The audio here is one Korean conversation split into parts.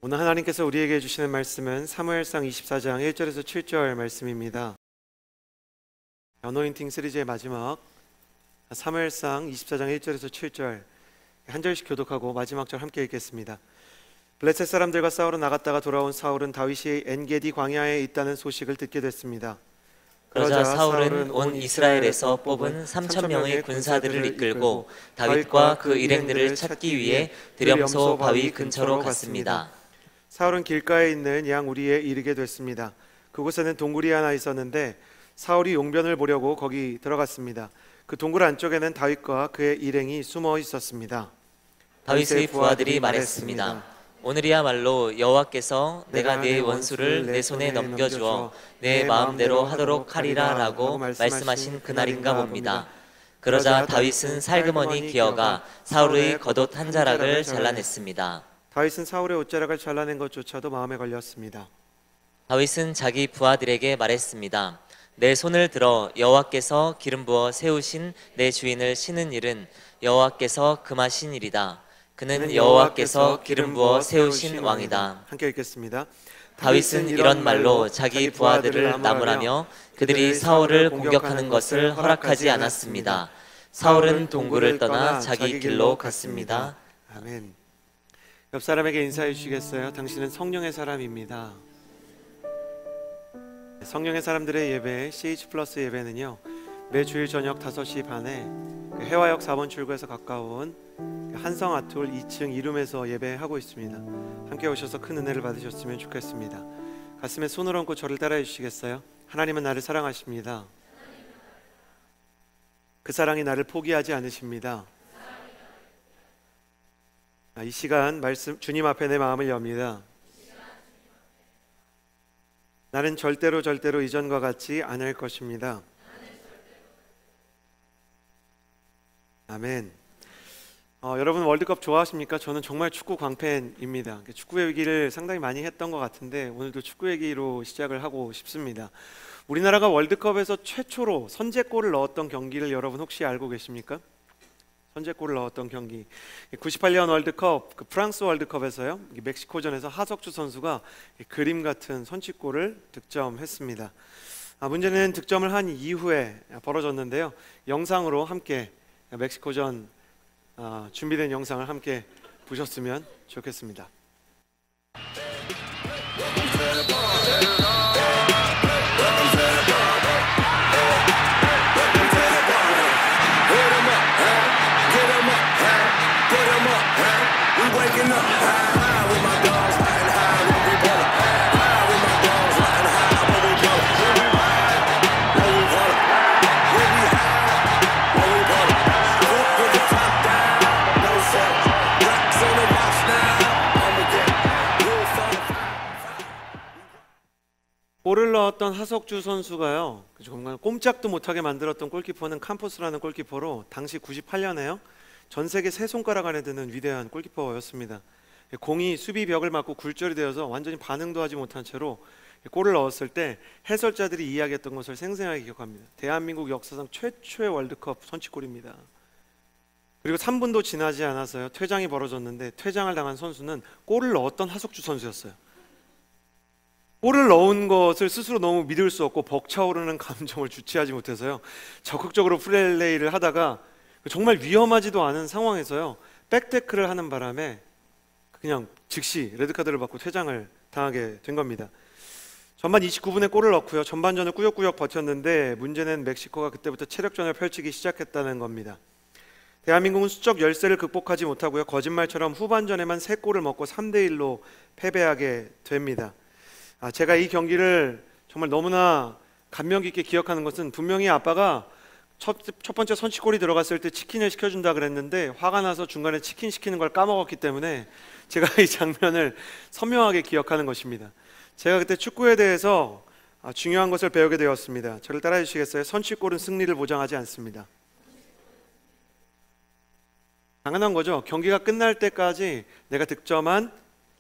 오늘 하나님께서 우리에게 주시는 말씀은 사무엘상 24장 1절에서 7절 말씀입니다. 어노인팅 시리즈의 마지막 사무엘상 24장 1절에서 7절 한 절씩 교독하고 마지막 절 함께 읽겠습니다. 블레셋 사람들과 싸우러 나갔다가 돌아온 사울은 다윗이 엔게디 광야에 있다는 소식을 듣게 됐습니다. 그러자 사울은 온 이스라엘에서 뽑은 3,000명의 군사들을 이끌고 다윗과 그 일행들을 찾기 위해 드렴소 바위 근처로 갔습니다. 사울은 길가에 있는 양 우리에 이르게 됐습니다. 그곳에는 동굴이 하나 있었는데 사울이 용변을 보려고 거기 들어갔습니다. 그 동굴 안쪽에는 다윗과 그의 일행이 숨어 있었습니다. 다윗의 부하들이 말했습니다. 오늘이야말로 여호와께서 내가 네 원수를 내 손에 넘겨주어 내 마음대로 하도록 하리라 라고 말씀하신 그날인가 봅니다. 그러자 다윗은 살그머니 기어가 사울의 겉옷 한 자락을 잘라냈습니다. 다윗은 사울의 옷자락을 잘라낸 것조차도 마음에 걸렸습니다. 다윗은 자기 부하들에게 말했습니다. 내 손을 들어 여호와께서 기름 부어 세우신 내 주인을 치는 일은 여호와께서 금하신 일이다. 그는 여호와께서 기름 부어 세우신 왕이다. 함께 읽겠습니다. 다윗은 이런 말로 자기 부하들을 나무라며 그들이 사울을 공격하는 것을 허락하지 않았습니다. 사울은 동굴을 떠나 자기 길로 갔습니다. 아멘. 옆 사람에게 인사해 주시겠어요? 당신은 성령의 사람입니다. 성령의 사람들의 예배 CH 플러스 예배는요, 매주일 저녁 5시 반에 해화역 4번 출구에서 가까운 한성 아톨 2층 이룸에서 예배하고 있습니다. 함께 오셔서 큰 은혜를 받으셨으면 좋겠습니다. 가슴에 손을 얹고 저를 따라해 주시겠어요? 하나님은 나를 사랑하십니다. 그 사랑이 나를 포기하지 않으십니다. 이 시간 말씀 주님 앞에 내 마음을 엽니다. 나는 절대로 이전과 같지 않을 것입니다. 아멘. 여러분 월드컵 좋아하십니까? 저는 정말 축구 광팬입니다. 축구 얘기를 상당히 많이 했던 것 같은데 오늘도 축구 얘기로 시작을 하고 싶습니다. 우리나라가 월드컵에서 최초로 선제골을 넣었던 경기를 여러분 혹시 알고 계십니까? 선제골을 넣었던 경기 98년 월드컵 프랑스 월드컵에서요, 멕시코전에서 하석주 선수가 그림 같은 선취골을 득점했습니다. 문제는 득점을 한 이후에 벌어졌는데요, 영상으로 함께 멕시코전 준비된 영상을 함께 보셨으면 좋겠습니다. 골을 넣었던 하석주 선수가요, 정말 꼼짝도 못하게 만들었던 골키퍼는 캄포스라는 골키퍼로 당시 98년에요 전 세계 세 손가락 안에 드는 위대한 골키퍼였습니다. 공이 수비벽을 맞고 굴절이 되어서 완전히 반응도 하지 못한 채로 골을 넣었을 때 해설자들이 이야기했던 것을 생생하게 기억합니다. 대한민국 역사상 최초의 월드컵 선취골입니다. 그리고 3분도 지나지 않아서요, 퇴장이 벌어졌는데 퇴장을 당한 선수는 골을 넣었던 하석주 선수였어요. 골을 넣은 것을 스스로 너무 믿을 수 없고 벅차오르는 감정을 주체하지 못해서요, 적극적으로 플레이를 하다가 정말 위험하지도 않은 상황에서요, 백태클을 하는 바람에 그냥 즉시 레드카드를 받고 퇴장을 당하게 된 겁니다. 전반 29분에 골을 넣고요, 전반전을 꾸역꾸역 버텼는데 문제는 멕시코가 그때부터 체력전을 펼치기 시작했다는 겁니다. 대한민국은 수적 열세를 극복하지 못하고요, 거짓말처럼 후반전에만 3골을 먹고 3대1로 패배하게 됩니다. 제가 이 경기를 정말 너무나 감명 깊게 기억하는 것은 분명히 아빠가 첫 번째 선취골이 들어갔을 때 치킨을 시켜준다 그랬는데 화가 나서 중간에 치킨 시키는 걸 까먹었기 때문에 제가 이 장면을 선명하게 기억하는 것입니다. 제가 그때 축구에 대해서 중요한 것을 배우게 되었습니다. 저를 따라해 주시겠어요? 선취골은 승리를 보장하지 않습니다. 당연한 거죠. 경기가 끝날 때까지 내가 득점한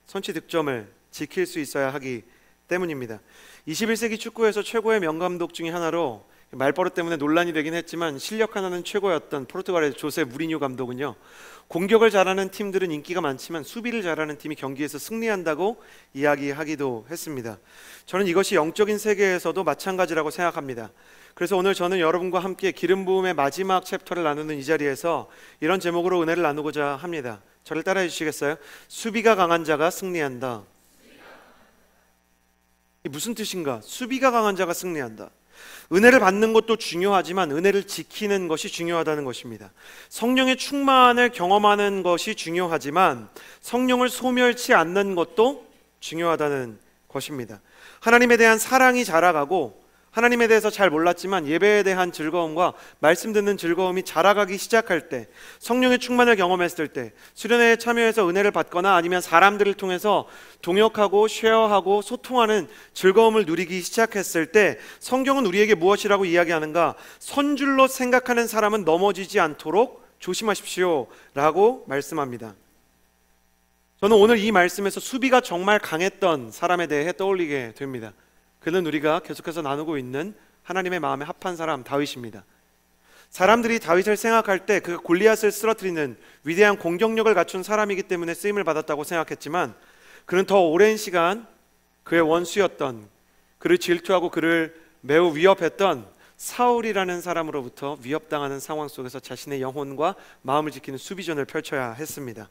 선취 득점을 지킬 수 있어야 하기 때문입니다. 21세기 축구에서 최고의 명감독 중에 하나로 말버릇 때문에 논란이 되긴 했지만 실력 하나는 최고였던 포르투갈의 조세 무리뉴 감독은요, 공격을 잘하는 팀들은 인기가 많지만 수비를 잘하는 팀이 경기에서 승리한다고 이야기하기도 했습니다. 저는 이것이 영적인 세계에서도 마찬가지라고 생각합니다. 그래서 오늘 저는 여러분과 함께 기름 부음의 마지막 챕터를 나누는 이 자리에서 이런 제목으로 은혜를 나누고자 합니다. 저를 따라해 주시겠어요? 수비가 강한 자가 승리한다. 이게 무슨 뜻인가? 수비가 강한 자가 승리한다. 은혜를 받는 것도 중요하지만 은혜를 지키는 것이 중요하다는 것입니다. 성령의 충만을 경험하는 것이 중요하지만 성령을 소멸치 않는 것도 중요하다는 것입니다. 하나님에 대한 사랑이 자라가고 하나님에 대해서 잘 몰랐지만 예배에 대한 즐거움과 말씀 듣는 즐거움이 자라가기 시작할 때, 성령의 충만을 경험했을 때, 수련회에 참여해서 은혜를 받거나 아니면 사람들을 통해서 동역하고 쉐어하고 소통하는 즐거움을 누리기 시작했을 때 성경은 우리에게 무엇이라고 이야기하는가? 선줄로 생각하는 사람은 넘어지지 않도록 조심하십시오 라고 말씀합니다. 저는 오늘 이 말씀에서 수비가 정말 강했던 사람에 대해 떠올리게 됩니다. 그는 우리가 계속해서 나누고 있는 하나님의 마음에 합한 사람 다윗입니다. 사람들이 다윗을 생각할 때 그가 골리앗을 쓰러뜨리는 위대한 공격력을 갖춘 사람이기 때문에 쓰임을 받았다고 생각했지만 그는 더 오랜 시간 그의 원수였던, 그를 질투하고 그를 매우 위협했던 사울이라는 사람으로부터 위협당하는 상황 속에서 자신의 영혼과 마음을 지키는 수비전을 펼쳐야 했습니다.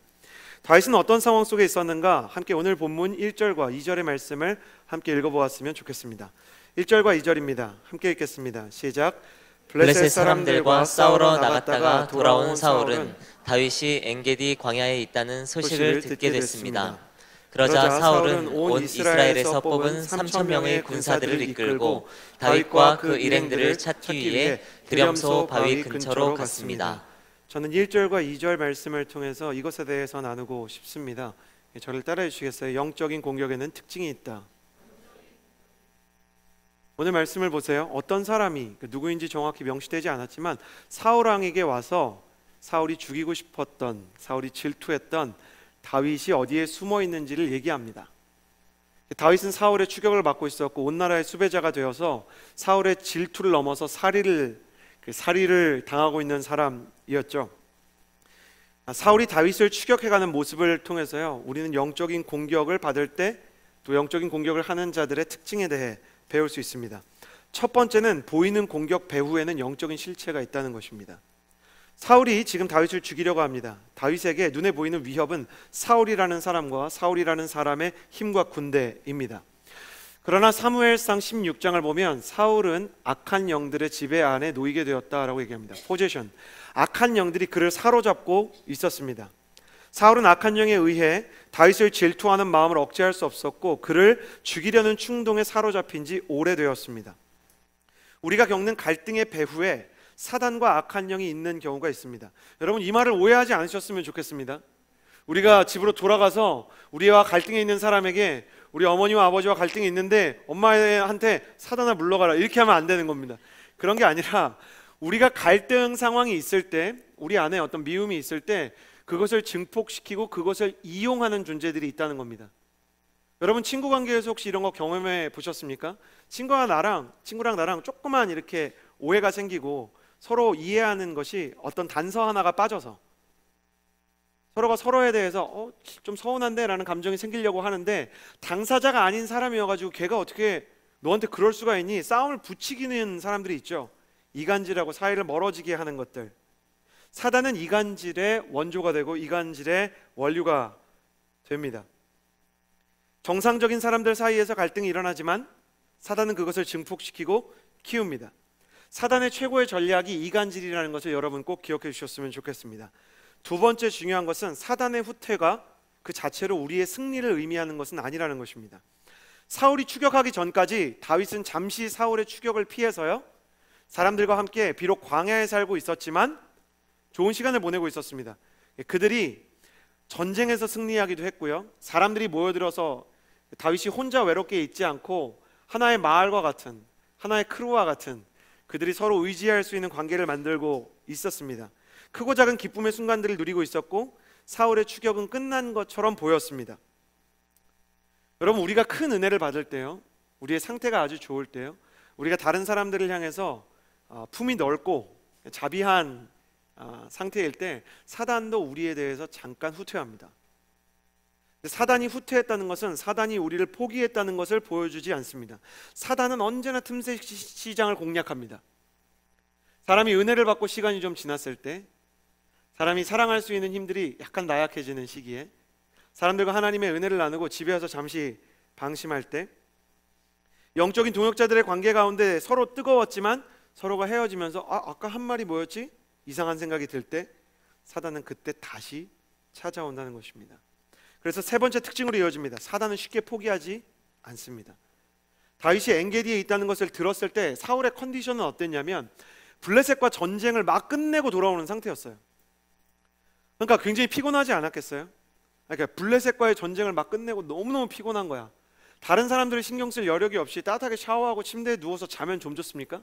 다윗은 어떤 상황 속에 있었는가? 함께 오늘 본문 1절과 2절의 말씀을 함께 읽어보았으면 좋겠습니다. 1절과 2절입니다. 함께 읽겠습니다. 시작. 블레셋 사람들과 싸우러 나갔다가 돌아온 사울은 다윗이 엔게디 광야에 있다는 소식을 듣게 됐습니다. 그러자 사울은 온 이스라엘에서 뽑은 3,000명의 군사들을 이끌고 다윗과 그 일행들을 찾기 위해 드렴소 바위 근처로 갔습니다. 저는 1절과 2절 말씀을 통해서 이것에 대해서 나누고 싶습니다. 저를 따라해 주시겠어요? 영적인 공격에는 특징이 있다. 오늘 말씀을 보세요. 어떤 사람이 누구인지 정확히 명시되지 않았지만 사울 왕에게 와서 사울이 죽이고 싶었던, 사울이 질투했던 다윗이 어디에 숨어 있는지를 얘기합니다. 다윗은 사울의 추격을 받고 있었고 온 나라의 수배자가 되어서 사울의 질투를 넘어서 살이를 당하고 있는 사람이었죠. 사울이 다윗을 추격해가는 모습을 통해서요, 우리는 영적인 공격을 받을 때 또 영적인 공격을 하는 자들의 특징에 대해 배울 수 있습니다. 첫 번째는 보이는 공격 배후에는 영적인 실체가 있다는 것입니다. 사울이 지금 다윗을 죽이려고 합니다. 다윗에게 눈에 보이는 위협은 사울이라는 사람과 사울이라는 사람의 힘과 군대입니다. 그러나 사무엘상 16장을 보면 사울은 악한 영들의 지배 안에 놓이게 되었다라고 얘기합니다. 포제션, 악한 영들이 그를 사로잡고 있었습니다. 사울은 악한 영에 의해 다윗을 질투하는 마음을 억제할 수 없었고 그를 죽이려는 충동에 사로잡힌 지 오래되었습니다. 우리가 겪는 갈등의 배후에 사단과 악한 영이 있는 경우가 있습니다. 여러분, 이 말을 오해하지 않으셨으면 좋겠습니다. 우리가 집으로 돌아가서 우리와 갈등에 있는 사람에게 우리 어머니와 아버지와 갈등이 있는데 엄마한테 사단아 물러가라 이렇게 하면 안 되는 겁니다. 그런 게 아니라 우리가 갈등 상황이 있을 때, 우리 안에 어떤 미움이 있을 때 그것을 증폭시키고 그것을 이용하는 존재들이 있다는 겁니다. 여러분, 친구 관계에서 혹시 이런 거 경험해 보셨습니까? 친구랑 나랑 조그만 이렇게 오해가 생기고 서로 이해하는 것이 어떤 단서 하나가 빠져서 서로가 서로에 대해서 좀 서운한데 라는 감정이 생기려고 하는데 당사자가 아닌 사람이어가지고 걔가 어떻게 너한테 그럴 수가 있니? 싸움을 붙이기는 사람들이 있죠. 이간질하고 사이를 멀어지게 하는 것들. 사단은 이간질의 원조가 되고 이간질의 원류가 됩니다. 정상적인 사람들 사이에서 갈등이 일어나지만 사단은 그것을 증폭시키고 키웁니다. 사단의 최고의 전략이 이간질이라는 것을 여러분 꼭 기억해 주셨으면 좋겠습니다. 두 번째 중요한 것은 사단의 후퇴가 그 자체로 우리의 승리를 의미하는 것은 아니라는 것입니다. 사울이 추격하기 전까지 다윗은 잠시 사울의 추격을 피해서요, 사람들과 함께 비록 광야에 살고 있었지만 좋은 시간을 보내고 있었습니다. 그들이 전쟁에서 승리하기도 했고요, 사람들이 모여들어서 다윗이 혼자 외롭게 있지 않고 하나의 마을과 같은, 하나의 크루와 같은, 그들이 서로 의지할 수 있는 관계를 만들고 있었습니다. 크고 작은 기쁨의 순간들을 누리고 있었고 사울의 추격은 끝난 것처럼 보였습니다. 여러분, 우리가 큰 은혜를 받을 때요, 우리의 상태가 아주 좋을 때요, 우리가 다른 사람들을 향해서 품이 넓고 자비한 상태일 때 사단도 우리에 대해서 잠깐 후퇴합니다. 사단이 후퇴했다는 것은 사단이 우리를 포기했다는 것을 보여주지 않습니다. 사단은 언제나 틈새 시장을 공략합니다. 사람이 은혜를 받고 시간이 좀 지났을 때, 사람이 사랑할 수 있는 힘들이 약간 나약해지는 시기에, 사람들과 하나님의 은혜를 나누고 집에 와서 잠시 방심할 때, 영적인 동역자들의 관계 가운데 서로 뜨거웠지만 서로가 헤어지면서 아까 한 말이 뭐였지? 이상한 생각이 들 때 사단은 그때 다시 찾아온다는 것입니다. 그래서 세 번째 특징으로 이어집니다. 사단은 쉽게 포기하지 않습니다. 다윗이 엔게디에 있다는 것을 들었을 때 사울의 컨디션은 어땠냐면 블레셋과 전쟁을 막 끝내고 돌아오는 상태였어요. 그러니까 굉장히 피곤하지 않았겠어요? 그러니까 블레셋과의 전쟁을 막 끝내고 너무너무 피곤한 거야. 다른 사람들을 신경 쓸 여력이 없이 따뜻하게 샤워하고 침대에 누워서 자면 좀 좋습니까?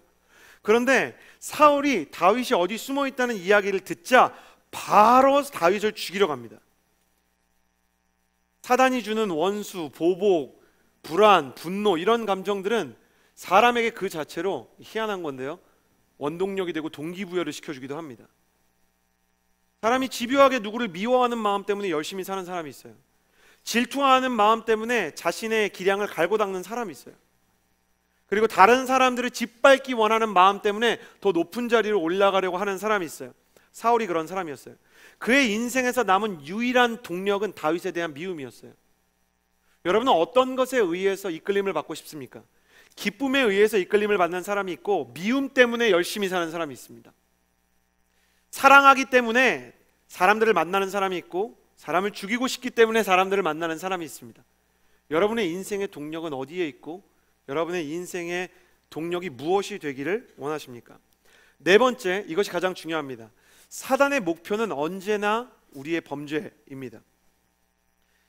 그런데 사울이 다윗이 어디 숨어 있다는 이야기를 듣자 바로 다윗을 죽이려 갑니다. 사단이 주는 원수, 보복, 불안, 분노, 이런 감정들은 사람에게 그 자체로 희한한 건데요, 원동력이 되고 동기부여를 시켜주기도 합니다. 사람이 집요하게 누구를 미워하는 마음 때문에 열심히 사는 사람이 있어요. 질투하는 마음 때문에 자신의 기량을 갈고 닦는 사람이 있어요. 그리고 다른 사람들을 짓밟기 원하는 마음 때문에 더 높은 자리로 올라가려고 하는 사람이 있어요. 사울이 그런 사람이었어요. 그의 인생에서 남은 유일한 동력은 다윗에 대한 미움이었어요. 여러분은 어떤 것에 의해서 이끌림을 받고 싶습니까? 기쁨에 의해서 이끌림을 받는 사람이 있고 미움 때문에 열심히 사는 사람이 있습니다. 사랑하기 때문에 사람들을 만나는 사람이 있고 사람을 죽이고 싶기 때문에 사람들을 만나는 사람이 있습니다. 여러분의 인생의 동력은 어디에 있고 여러분의 인생의 동력이 무엇이 되기를 원하십니까? 네 번째, 이것이 가장 중요합니다. 사단의 목표는 언제나 우리의 범죄입니다.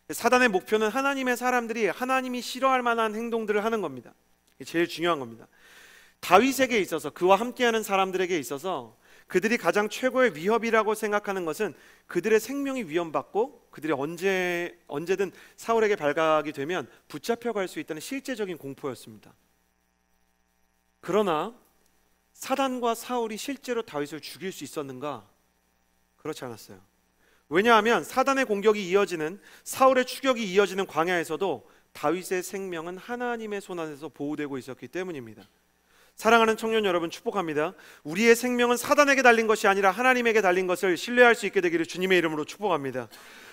사단의 목표는 하나님의 사람들이 하나님이 싫어할 만한 행동들을 하는 겁니다. 이게 제일 중요한 겁니다. 다윗에게 있어서, 그와 함께하는 사람들에게 있어서 그들이 가장 최고의 위협이라고 생각하는 것은 그들의 생명이 위험받고 그들이 언제든 사울에게 발각이 되면 붙잡혀갈 수 있다는 실제적인 공포였습니다. 그러나 사단과 사울이 실제로 다윗을 죽일 수 있었는가? 그렇지 않았어요. 왜냐하면 사단의 공격이 이어지는, 사울의 추격이 이어지는 광야에서도 다윗의 생명은 하나님의 손 안에서 보호되고 있었기 때문입니다. 사랑하는 청년 여러분, 축복합니다. 우리의 생명은 사단에게 달린 것이 아니라 하나님에게 달린 것을 신뢰할 수 있게 되기를 주님의 이름으로 축복합니다.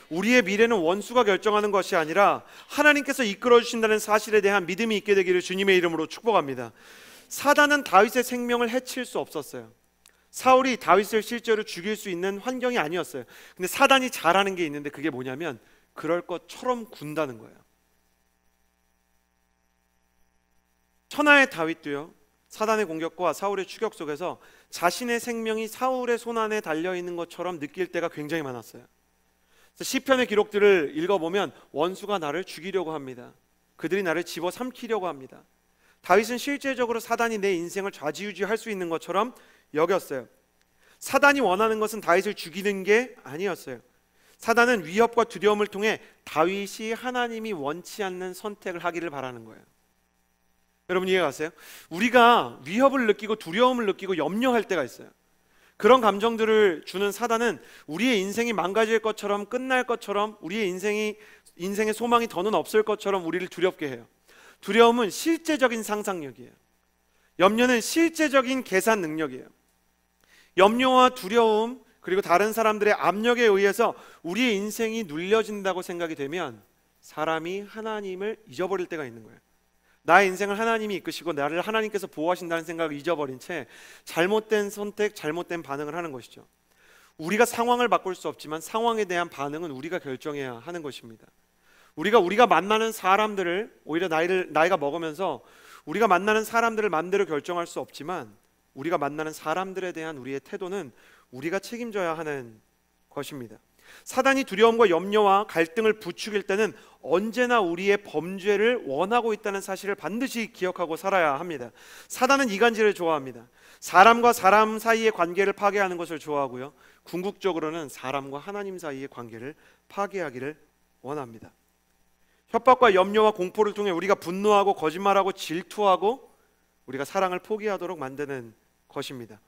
우리의 미래는 원수가 결정하는 것이 아니라 하나님께서 이끌어 주신다는 사실에 대한 믿음이 있게 되기를 주님의 이름으로 축복합니다. 사단은 다윗의 생명을 해칠 수 없었어요. 사울이 다윗을 실제로 죽일 수 있는 환경이 아니었어요. 근데 사단이 잘하는 게 있는데 그게 뭐냐면 그럴 것처럼 군다는 거예요. 천하의 다윗도요, 사단의 공격과 사울의 추격 속에서 자신의 생명이 사울의 손안에 달려있는 것처럼 느낄 때가 굉장히 많았어요. 시편의 기록들을 읽어보면 원수가 나를 죽이려고 합니다. 그들이 나를 집어삼키려고 합니다. 다윗은 실제적으로 사단이 내 인생을 좌지우지할 수 있는 것처럼 여겼어요. 사단이 원하는 것은 다윗을 죽이는 게 아니었어요. 사단은 위협과 두려움을 통해 다윗이 하나님이 원치 않는 선택을 하기를 바라는 거예요. 여러분 이해 가세요? 우리가 위협을 느끼고 두려움을 느끼고 염려할 때가 있어요. 그런 감정들을 주는 사단은 우리의 인생이 망가질 것처럼, 끝날 것처럼, 우리의 인생의 소망이 더는 없을 것처럼 우리를 두렵게 해요. 두려움은 실제적인 상상력이에요. 염려는 실제적인 계산 능력이에요. 염려와 두려움, 그리고 다른 사람들의 압력에 의해서 우리의 인생이 눌려진다고 생각이 되면 사람이 하나님을 잊어버릴 때가 있는 거예요. 나의 인생을 하나님이 이끄시고 나를 하나님께서 보호하신다는 생각을 잊어버린 채 잘못된 선택, 잘못된 반응을 하는 것이죠. 우리가 상황을 바꿀 수 없지만 상황에 대한 반응은 우리가 결정해야 하는 것입니다. 우리가 만나는 사람들을, 오히려 나이가 먹으면서 우리가 만나는 사람들을 마음대로 결정할 수 없지만 우리가 만나는 사람들에 대한 우리의 태도는 우리가 책임져야 하는 것입니다. 사단이 두려움과 염려와 갈등을 부추길 때는 언제나 우리의 범죄를 원하고 있다는 사실을 반드시 기억하고 살아야 합니다. 사단은 이간질을 좋아합니다. 사람과 사람 사이의 관계를 파괴하는 것을 좋아하고요, 궁극적으로는 사람과 하나님 사이의 관계를 파괴하기를 원합니다. 협박과 염려와 공포를 통해 우리가 분노하고 거짓말하고 질투하고 우리가 사랑을 포기하도록 만드는 것입니다.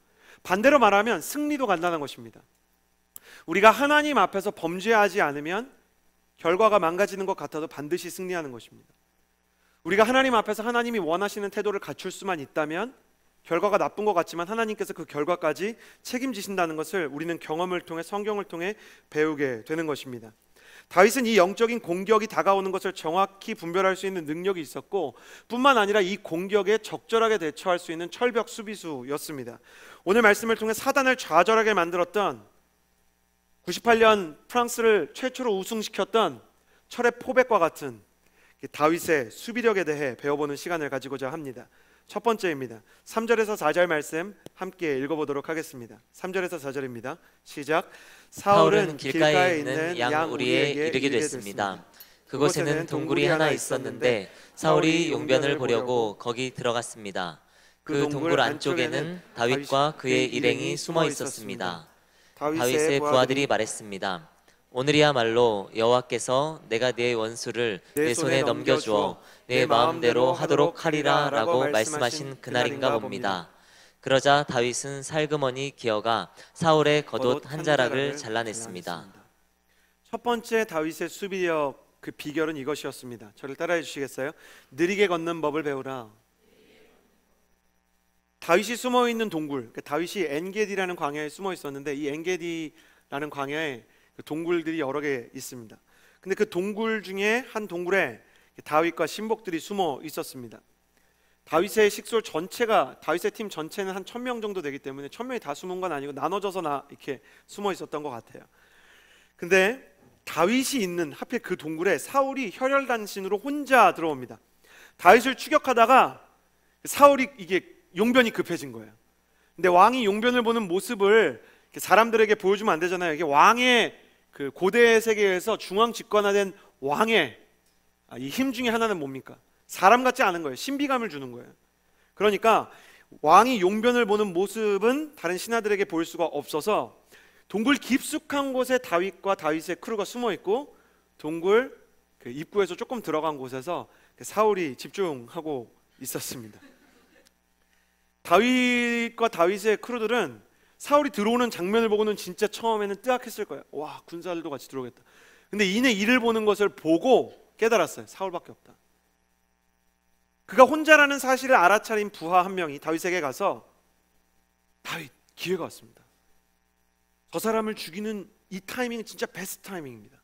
반대로 말하면 승리도 간단한 것입니다. 우리가 하나님 앞에서 범죄하지 않으면 결과가 망가지는 것 같아도 반드시 승리하는 것입니다. 우리가 하나님 앞에서 하나님이 원하시는 태도를 갖출 수만 있다면 결과가 나쁜 것 같지만 하나님께서 그 결과까지 책임지신다는 것을 우리는 경험을 통해, 성경을 통해 배우게 되는 것입니다. 다윗은 이 영적인 공격이 다가오는 것을 정확히 분별할 수 있는 능력이 있었고, 뿐만 아니라 이 공격에 적절하게 대처할 수 있는 철벽 수비수였습니다. 오늘 말씀을 통해 사단을 좌절하게 만들었던 98년 프랑스를 최초로 우승시켰던 철의 포백과 같은 다윗의 수비력에 대해 배워보는 시간을 가지고자 합니다. 첫 번째입니다. 3절에서 4절 말씀 함께 읽어보도록 하겠습니다. 3절에서 4절입니다. 시작. 사울은 길가에 있는 양 우리에 이르게 됐습니다. 그곳에는 동굴이 하나 있었는데 사울이 용변을 보려고 거기 들어갔습니다. 그 동굴 안쪽에는 다윗과 그의 일행이 숨어 있었습니다. 다윗의 부하들이 말했습니다. 오늘이야말로 여호와께서 내가 네 원수를 내 손에 넘겨주어 내 마음대로 하도록 하리라 라고 말씀하신 그날인가 봅니다. 그러자 다윗은 살그머니 기어가 사울의 겉옷 한 자락을 잘라냈습니다. 첫 번째 다윗의 수비력, 그 비결은 이것이었습니다. 저를 따라해 주시겠어요? 느리게 걷는 법을 배우라. 다윗이 숨어있는 동굴, 다윗이 엔게디라는 광야에 숨어 있었는데 이 엔게디라는 광야에 동굴들이 여러 개 있습니다. 근데 그 동굴 중에 한 동굴에 다윗과 신복들이 숨어 있었습니다. 다윗의 식솔 전체가, 다윗의 팀 전체는 한 1000명 정도 되기 때문에 1000명이 다 숨은 건 아니고 나눠져서 이렇게 숨어 있었던 것 같아요. 근데 다윗이 있는 하필 그 동굴에 사울이 혈혈단신으로 혼자 들어옵니다. 다윗을 추격하다가 사울이 이게 용변이 급해진 거예요. 근데 왕이 용변을 보는 모습을 사람들에게 보여주면 안 되잖아요. 이게 왕의 그 고대 세계에서 중앙 집권화된 왕의 이 힘 중에 하나는 뭡니까? 사람 같지 않은 거예요. 신비감을 주는 거예요. 그러니까 왕이 용변을 보는 모습은 다른 신하들에게 보일 수가 없어서 동굴 깊숙한 곳에 다윗과 다윗의 크루가 숨어 있고, 동굴 그 입구에서 조금 들어간 곳에서 사울이 집중하고 있었습니다. 다윗과 다윗의 크루들은 사울이 들어오는 장면을 보고는 진짜 처음에는 뜨악했을 거예요. 와, 군사들도 같이 들어오겠다. 근데 이내 이를 보는 것을 보고 깨달았어요. 사울밖에 없다. 그가 혼자라는 사실을 알아차린 부하 한 명이 다윗에게 가서, 다윗, 기회가 왔습니다. 저 사람을 죽이는 이 타이밍은 진짜 베스트 타이밍입니다.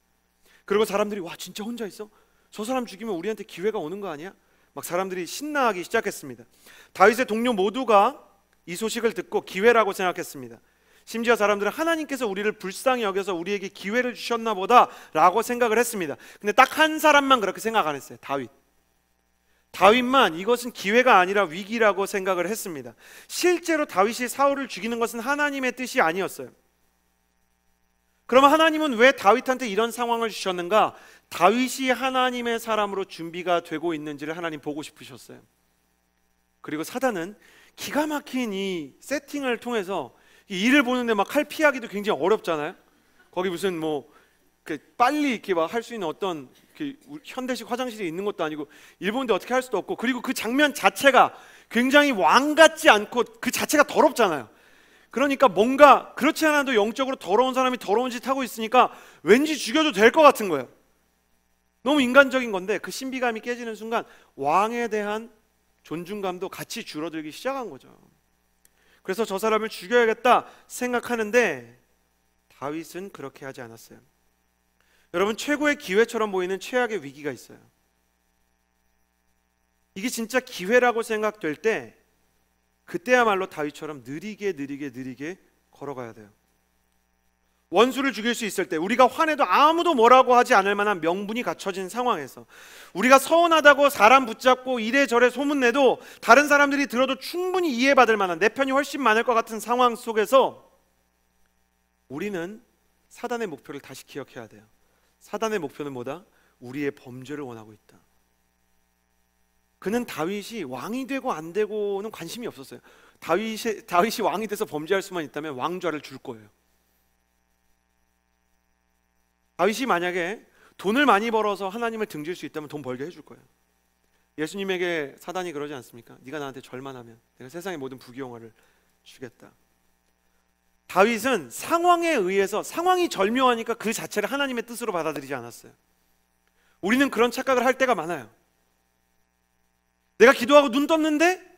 그리고 사람들이, 와, 진짜 혼자 있어? 저 사람 죽이면 우리한테 기회가 오는 거 아니야? 막 사람들이 신나하기 시작했습니다. 다윗의 동료 모두가 이 소식을 듣고 기회라고 생각했습니다. 심지어 사람들은 하나님께서 우리를 불쌍히 여겨서 우리에게 기회를 주셨나 보다 라고 생각을 했습니다. 근데 딱 한 사람만 그렇게 생각 안 했어요. 다윗만 이것은 기회가 아니라 위기라고 생각을 했습니다. 실제로 다윗이 사울을 죽이는 것은 하나님의 뜻이 아니었어요. 그러면 하나님은 왜 다윗한테 이런 상황을 주셨는가? 다윗이 하나님의 사람으로 준비가 되고 있는지를 하나님 보고 싶으셨어요. 그리고 사단은 기가 막힌 이 세팅을 통해서 이 일을 보는데 막 칼 피하기도 굉장히 어렵잖아요. 거기 무슨 빨리 이렇게 막 할 수 있는 어떤 현대식 화장실이 있는 것도 아니고 일본인데 어떻게 할 수도 없고, 그리고 그 장면 자체가 굉장히 왕 같지 않고 그 자체가 더럽잖아요. 그러니까 뭔가 그렇지 않아도 영적으로 더러운 사람이 더러운 짓 하고 있으니까 왠지 죽여도 될 것 같은 거예요. 너무 인간적인 건데 그 신비감이 깨지는 순간 왕에 대한 존중감도 같이 줄어들기 시작한 거죠. 그래서 저 사람을 죽여야겠다 생각하는데 다윗은 그렇게 하지 않았어요. 여러분, 최고의 기회처럼 보이는 최악의 위기가 있어요. 이게 진짜 기회라고 생각될 때 그때야말로 다윗처럼 느리게 걸어가야 돼요. 원수를 죽일 수 있을 때, 우리가 화내도 아무도 뭐라고 하지 않을 만한 명분이 갖춰진 상황에서, 우리가 서운하다고 사람 붙잡고 이래저래 소문내도 다른 사람들이 들어도 충분히 이해받을 만한, 내 편이 훨씬 많을 것 같은 상황 속에서 우리는 사단의 목표를 다시 기억해야 돼요. 사단의 목표는 뭐다? 우리의 범죄를 원하고 있다. 그는 다윗이 왕이 되고 안 되고는 관심이 없었어요. 다윗이 왕이 돼서 범죄할 수만 있다면 왕좌를 줄 거예요. 다윗이 만약에 돈을 많이 벌어서 하나님을 등질 수 있다면 돈 벌게 해줄 거예요. 예수님에게 사단이 그러지 않습니까? 네가 나한테 절만 하면 내가 세상의 모든 부귀영화를 주겠다. 다윗은 상황에 의해서, 상황이 절묘하니까 그 자체를 하나님의 뜻으로 받아들이지 않았어요. 우리는 그런 착각을 할 때가 많아요. 내가 기도하고 눈 떴는데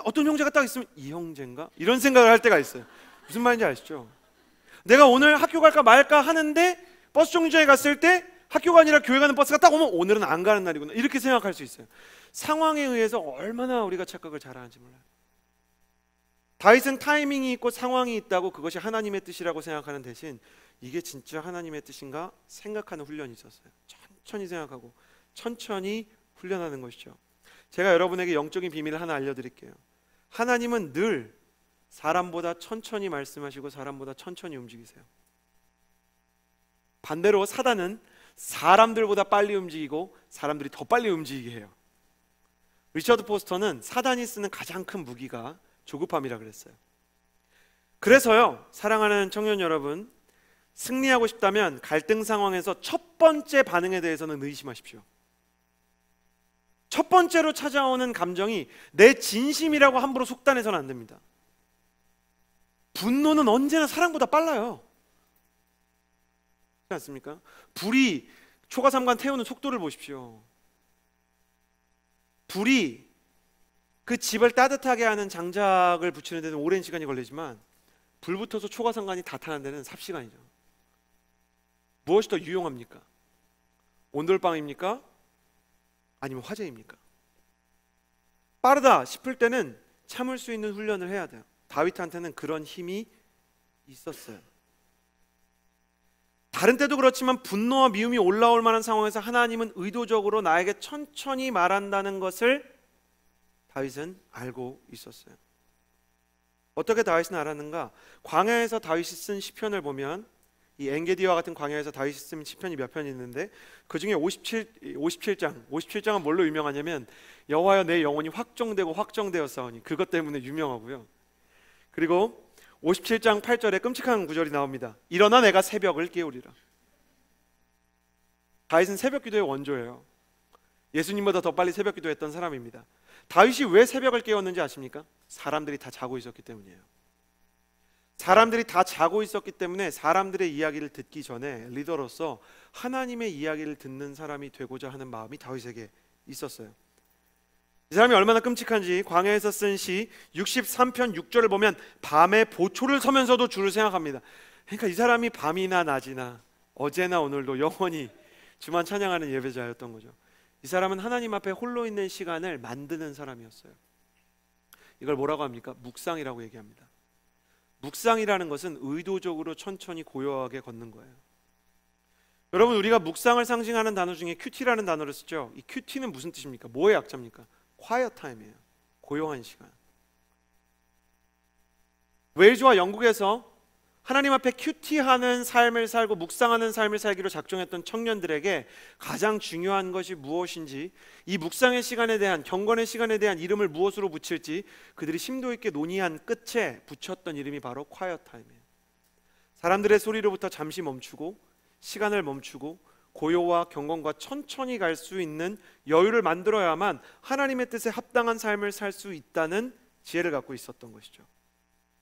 어떤 형제가 딱 있으면 이 형제인가? 이런 생각을 할 때가 있어요. 무슨 말인지 아시죠? 내가 오늘 학교 갈까 말까 하는데 버스 정류장에 갔을 때 학교가 아니라 교회 가는 버스가 딱 오면 오늘은 안 가는 날이구나, 이렇게 생각할 수 있어요. 상황에 의해서 얼마나 우리가 착각을 잘하는지 몰라요. 다윗은 타이밍이 있고 상황이 있다고 그것이 하나님의 뜻이라고 생각하는 대신 이게 진짜 하나님의 뜻인가 생각하는 훈련이 있었어요. 천천히 생각하고 천천히 훈련하는 것이죠. 제가 여러분에게 영적인 비밀을 하나 알려드릴게요. 하나님은 늘 사람보다 천천히 말씀하시고 사람보다 천천히 움직이세요. 반대로 사단은 사람들보다 빨리 움직이고 사람들이 더 빨리 움직이게 해요. 리처드 포스터는 사단이 쓰는 가장 큰 무기가 조급함이라 그랬어요. 그래서요, 사랑하는 청년 여러분, 승리하고 싶다면 갈등 상황에서 첫 번째 반응에 대해서는 의심하십시오. 첫 번째로 찾아오는 감정이 내 진심이라고 함부로 속단해서는 안 됩니다. 분노는 언제나 사랑보다 빨라요. 그렇지 않습니까? 불이 초가삼간 태우는 속도를 보십시오. 불이 그 집을 따뜻하게 하는 장작을 붙이는 데는 오랜 시간이 걸리지만 불 붙어서 초가삼간이 다 타는 데는 삽시간이죠. 무엇이 더 유용합니까? 온돌방입니까? 아니면 화재입니까? 빠르다 싶을 때는 참을 수 있는 훈련을 해야 돼요. 다윗한테는 그런 힘이 있었어요. 다른 때도 그렇지만 분노와 미움이 올라올 만한 상황에서 하나님은 의도적으로 나에게 천천히 말한다는 것을 다윗은 알고 있었어요. 어떻게 다윗은 알았는가? 광야에서 다윗이 쓴 시편을 보면, 이 엔게디와 같은 광야에서 다윗이 쓴 시편이 몇 편이 있는데 그 중에 57장은 뭘로 유명하냐면 여호와여 내 영혼이 확정되고 확정되었사오니, 그것 때문에 유명하고요. 그리고 57장 8절에 끔찍한 구절이 나옵니다. 일어나 내가 새벽을 깨우리라. 다윗은 새벽 기도의 원조예요. 예수님보다 더 빨리 새벽 기도했던 사람입니다. 다윗이 왜 새벽을 깨웠는지 아십니까? 사람들이 다 자고 있었기 때문이에요. 사람들이 다 자고 있었기 때문에 사람들의 이야기를 듣기 전에 리더로서 하나님의 이야기를 듣는 사람이 되고자 하는 마음이 다윗에게 있었어요. 이 사람이 얼마나 끔찍한지 광야에서 쓴 시 63편 6절을 보면 밤에 보초를 서면서도 주를 생각합니다. 그러니까 이 사람이 밤이나 낮이나 어제나 오늘도 영원히 주만 찬양하는 예배자였던 거죠. 이 사람은 하나님 앞에 홀로 있는 시간을 만드는 사람이었어요. 이걸 뭐라고 합니까? 묵상이라고 얘기합니다. 묵상이라는 것은 의도적으로 천천히 고요하게 걷는 거예요. 여러분, 우리가 묵상을 상징하는 단어 중에 큐티라는 단어를 쓰죠. 이 큐티는 무슨 뜻입니까? 뭐의 약자입니까? quiet time이에요. 고요한 시간. 웨일즈와 영국에서 하나님 앞에 큐티하는 삶을 살고 묵상하는 삶을 살기로 작정했던 청년들에게 가장 중요한 것이 무엇인지, 이 묵상의 시간에 대한, 경건의 시간에 대한 이름을 무엇으로 붙일지 그들이 심도 있게 논의한 끝에 붙였던 이름이 바로 quiet time이에요. 사람들의 소리로부터 잠시 멈추고 시간을 멈추고 고요와 경건과 천천히 갈 수 있는 여유를 만들어야만 하나님의 뜻에 합당한 삶을 살 수 있다는 지혜를 갖고 있었던 것이죠.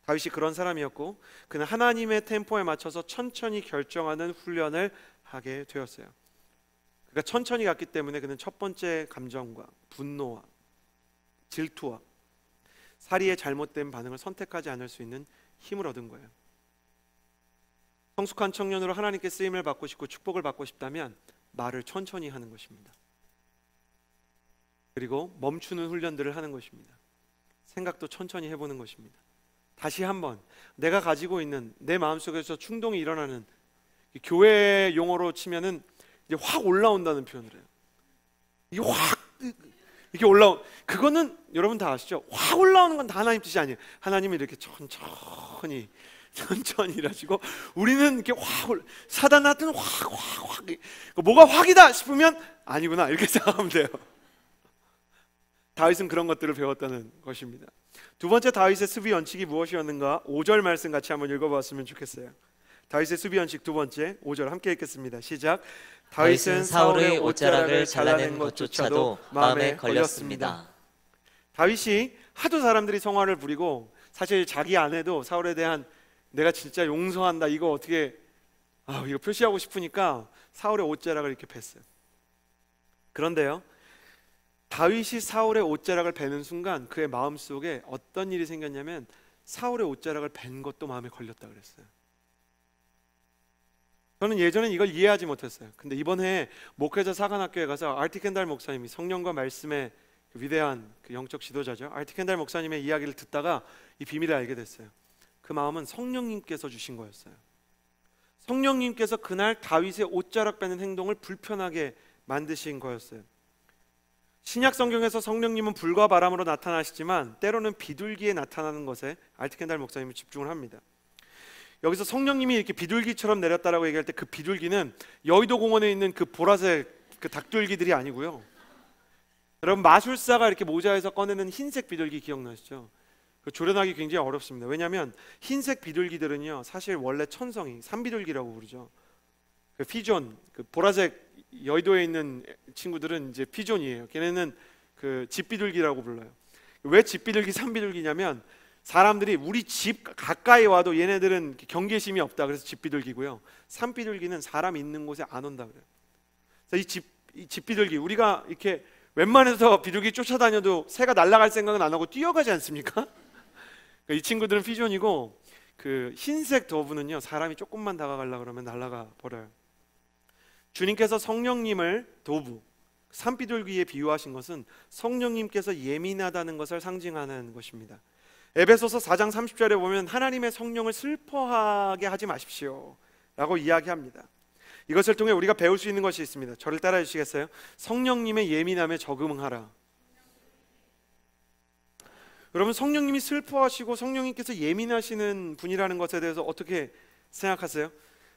다윗이 그런 사람이었고 그는 하나님의 템포에 맞춰서 천천히 결정하는 훈련을 하게 되었어요. 그가 천천히 갔기 때문에 그는 첫 번째 감정과 분노와 질투와 사리의 잘못된 반응을 선택하지 않을 수 있는 힘을 얻은 거예요. 성숙한 청년으로 하나님께 쓰임을 받고 싶고 축복을 받고 싶다면 말을 천천히 하는 것입니다. 그리고 멈추는 훈련들을 하는 것입니다. 생각도 천천히 해보는 것입니다. 다시 한번 내가 가지고 있는 내 마음속에서 충동이 일어나는, 교회 용어로 치면은 이제 확 올라온다는 표현을 해요. 이게 확 이렇게 올라온, 그거는 여러분 다 아시죠? 확 올라오는 건 다 하나님 뜻이 아니에요. 하나님이 이렇게 천천히 일하시고, 우리는 이렇게 사단한테는 확 뭐가 확이다 싶으면 아니구나 이렇게 생각하면 돼요. 다윗은 그런 것들을 배웠다는 것입니다. 두 번째 다윗의 수비 원칙이 무엇이었는가? 5절 말씀 같이 한번 읽어봤으면 좋겠어요. 다윗의 수비 원칙 두 번째, 5절 함께 읽겠습니다. 시작. 다윗은 사울의 옷자락을 잘라낸 것조차도 마음에 걸렸습니다. 다윗이 하도 사람들이 성화를 부리고, 사실 자기 아내도 사울에 대한 내가 진짜 용서한다, 이거 어떻게 이거 표시하고 싶으니까 사울의 옷자락을 이렇게 뺐어요. 그런데요, 다윗이 사울의 옷자락을 베는 순간 그의 마음속에 어떤 일이 생겼냐면, 사울의 옷자락을 벤 것도 마음에 걸렸다 그랬어요. 저는 예전엔 이걸 이해하지 못했어요. 근데 이번에 목회자 사관학교에 가서 아르티 켄달 목사님이, 성령과 말씀의 위대한 그 영적 지도자죠, 아르티 켄달 목사님의 이야기를 듣다가 이 비밀을 알게 됐어요. 그 마음은 성령님께서 주신 거였어요. 성령님께서 그날 다윗의 옷자락 빼는 행동을 불편하게 만드신 거였어요. 신약 성경에서 성령님은 불과 바람으로 나타나시지만 때로는 비둘기에 나타나는 것에 아르티 켄달 목사님이 집중을 합니다. 여기서 성령님이 이렇게 비둘기처럼 내렸다라고 얘기할 때, 그 비둘기는 여의도 공원에 있는 그 보라색 그 닭둘기들이 아니고요. 여러분, 마술사가 이렇게 모자에서 꺼내는 흰색 비둘기 기억나시죠? 조련하기 굉장히 어렵습니다. 왜냐하면 흰색 비둘기들은요, 사실 원래 천성이 산비둘기라고 부르죠. 그 피존, 그 보라색 여의도에 있는 친구들은 이제 피존이에요. 걔네는 그 집비둘기라고 불러요. 왜 집비둘기, 산비둘기냐면, 사람들이 우리 집 가까이 와도 얘네들은 경계심이 없다, 그래서 집비둘기고요. 산비둘기는 사람 있는 곳에 안 온다 그래요. 그래서 이 집비둘기, 우리가 이렇게 웬만해서 비둘기 쫓아다녀도 새가 날아갈 생각은 안 하고 뛰어가지 않습니까? 이 친구들은 피존이고, 그 흰색 도브는요, 사람이 조금만 다가가려고 그러면 날아가 버려요. 주님께서 성령님을 도브, 산비둘기에 비유하신 것은 성령님께서 예민하다는 것을 상징하는 것입니다. 에베소서 4장 30절에 보면 하나님의 성령을 슬퍼하게 하지 마십시오 라고 이야기합니다. 이것을 통해 우리가 배울 수 있는 것이 있습니다. 저를 따라해 주시겠어요? 성령님의 예민함에 적응하라. 여러분, 성령님이 슬퍼하시고 성령님께서 예민하시는 분이라는 것에 대해서 어떻게 생각하세요?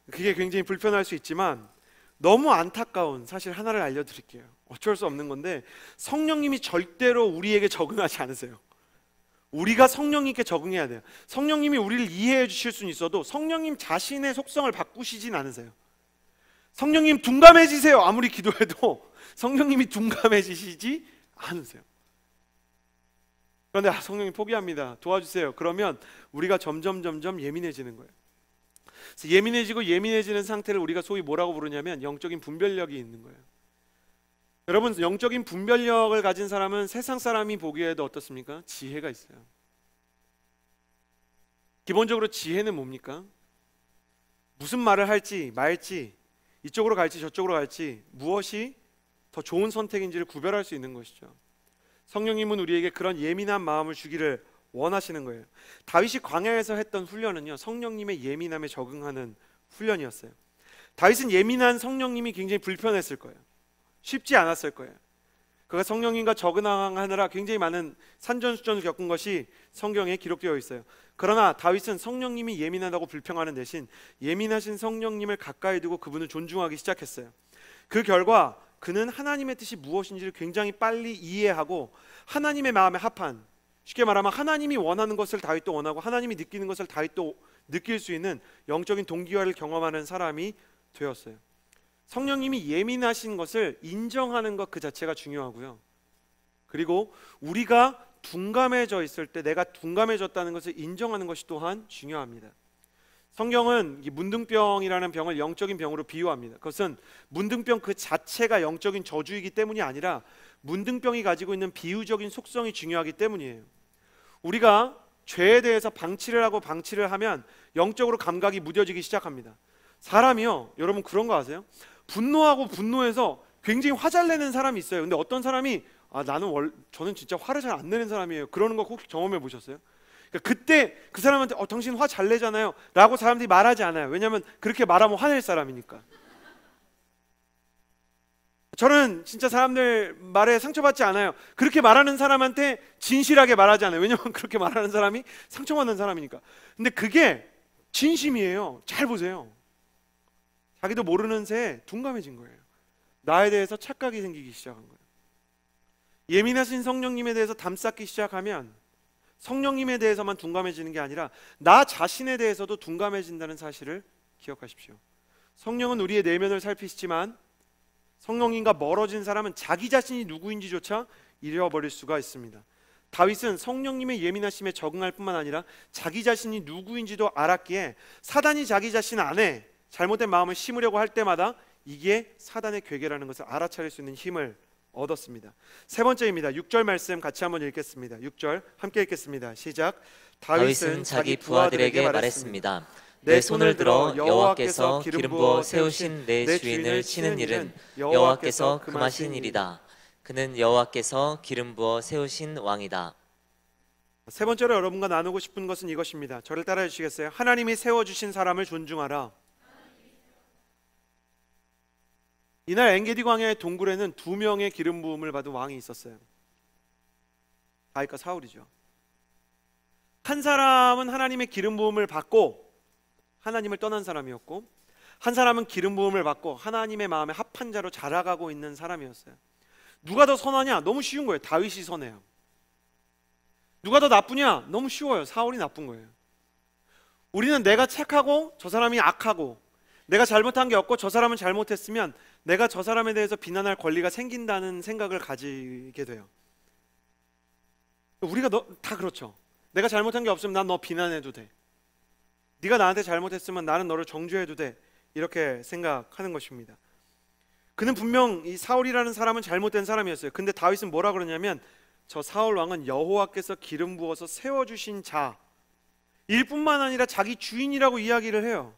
그게 굉장히 불편할 수 있지만, 너무 안타까운 사실 하나를 알려드릴게요. 어쩔 수 없는 건데, 성령님이 절대로 우리에게 적응하지 않으세요. 우리가 성령님께 적응해야 돼요. 성령님이 우리를 이해해 주실 수는 있어도 성령님 자신의 속성을 바꾸시진 않으세요. 성령님 둔감해지세요 아무리 기도해도 성령님이 둔감해지시지 않으세요. 그런데 성령님 포기합니다, 도와주세요, 그러면 우리가 점점 예민해지는 거예요. 그래서 예민해지는 상태를 우리가 소위 뭐라고 부르냐면 영적인 분별력이 있는 거예요. 여러분, 영적인 분별력을 가진 사람은 세상 사람이 보기에도 어떻습니까? 지혜가 있어요. 기본적으로 지혜는 뭡니까? 무슨 말을 할지 말지, 이쪽으로 갈지 저쪽으로 갈지, 무엇이 더 좋은 선택인지를 구별할 수 있는 것이죠. 성령님은 우리에게 그런 예민한 마음을 주기를 원하시는 거예요. 다윗이 광야에서 했던 훈련은요, 성령님의 예민함에 적응하는 훈련이었어요. 다윗은 예민한 성령님이 굉장히 불편했을 거예요. 쉽지 않았을 거예요. 그가 성령님과 적응하느라 굉장히 많은 산전수전을 겪은 것이 성경에 기록되어 있어요. 그러나 다윗은 성령님이 예민하다고 불평하는 대신 예민하신 성령님을 가까이 두고 그분을 존중하기 시작했어요. 그 결과 그는 하나님의 뜻이 무엇인지를 굉장히 빨리 이해하고 하나님의 마음에 합한, 쉽게 말하면 하나님이 원하는 것을 다윗도 원하고 하나님이 느끼는 것을 다윗도 느낄 수 있는 영적인 동기화를 경험하는 사람이 되었어요. 성령님이 예민하신 것을 인정하는 것 그 자체가 중요하고요. 그리고 우리가 둔감해져 있을 때 내가 둔감해졌다는 것을 인정하는 것이 또한 중요합니다. 성경은 이 문둥병이라는 병을 영적인 병으로 비유합니다. 그것은 문둥병 그 자체가 영적인 저주이기 때문이 아니라 문둥병이 가지고 있는 비유적인 속성이 중요하기 때문이에요. 우리가 죄에 대해서 방치를 하면 영적으로 감각이 무뎌지기 시작합니다. 사람이요, 여러분 그런 거 아세요? 분노해서 굉장히 화잘 내는 사람이 있어요. 근데 어떤 사람이 저는 진짜 화를 잘 안 내는 사람이에요, 그러는 거 혹시 경험해 보셨어요? 그러니까 그때 그 사람한테 당신 화 잘 내잖아요 라고 사람들이 말하지 않아요. 왜냐하면 그렇게 말하면 화낼 사람이니까. 저는 진짜 사람들 말에 상처받지 않아요. 그렇게 말하는 사람한테 진실하게 말하지 않아요. 왜냐하면 그렇게 말하는 사람이 상처받는 사람이니까. 근데 그게 진심이에요. 잘 보세요. 자기도 모르는 새에 둔감해진 거예요. 나에 대해서 착각이 생기기 시작한 거예요. 예민하신 성령님에 대해서 담쌓기 시작하면 성령님에 대해서만 둔감해지는 게 아니라 나 자신에 대해서도 둔감해진다는 사실을 기억하십시오. 성령은 우리의 내면을 살피시지만 성령님과 멀어진 사람은 자기 자신이 누구인지조차 잃어버릴 수가 있습니다. 다윗은 성령님의 예민하심에 적응할 뿐만 아니라 자기 자신이 누구인지도 알았기에 사단이 자기 자신 안에 잘못된 마음을 심으려고 할 때마다 이게 사단의 괴계라는 것을 알아차릴 수 있는 힘을 얻었습니다. 세 번째입니다. 6절 말씀 같이 한번 읽겠습니다. 6절 함께 읽겠습니다. 시작. 다윗은 자기 부하들에게 말했습니다. 내 손을 들어 여호와께서 기름 부어 세우신 내 주인을 치는 일은 여호와께서 금하신 일이다. 그는 여호와께서 기름 부어 세우신 왕이다. 세 번째로 여러분과 나누고 싶은 것은 이것입니다. 저를 따라해 주시겠어요? 하나님이 세워주신 사람을 존중하라. 이날 엔게디 광야의 동굴에는 2명의 기름 부음을 받은 왕이 있었어요. 다윗과 사울이죠. 한 사람은 하나님의 기름 부음을 받고 하나님을 떠난 사람이었고, 한 사람은 기름 부음을 받고 하나님의 마음에 합한 자로 자라가고 있는 사람이었어요. 누가 더 선하냐? 너무 쉬운 거예요. 다윗이 선해요. 누가 더 나쁘냐? 너무 쉬워요. 사울이 나쁜 거예요. 우리는 내가 착하고 저 사람이 악하고, 내가 잘못한 게 없고 저 사람은 잘못했으면 내가 저 사람에 대해서 비난할 권리가 생긴다는 생각을 가지게 돼요. 우리가 다 그렇죠. 내가 잘못한 게 없으면 난 너 비난해도 돼. 네가 나한테 잘못했으면 나는 너를 정죄해도 돼. 이렇게 생각하는 것입니다. 그는 분명 이 사울이라는 사람은 잘못된 사람이었어요. 근데 다윗은 뭐라 그러냐면 저 사울 왕은 여호와께서 기름 부어서 세워주신 자 일 뿐만 아니라 자기 주인이라고 이야기를 해요.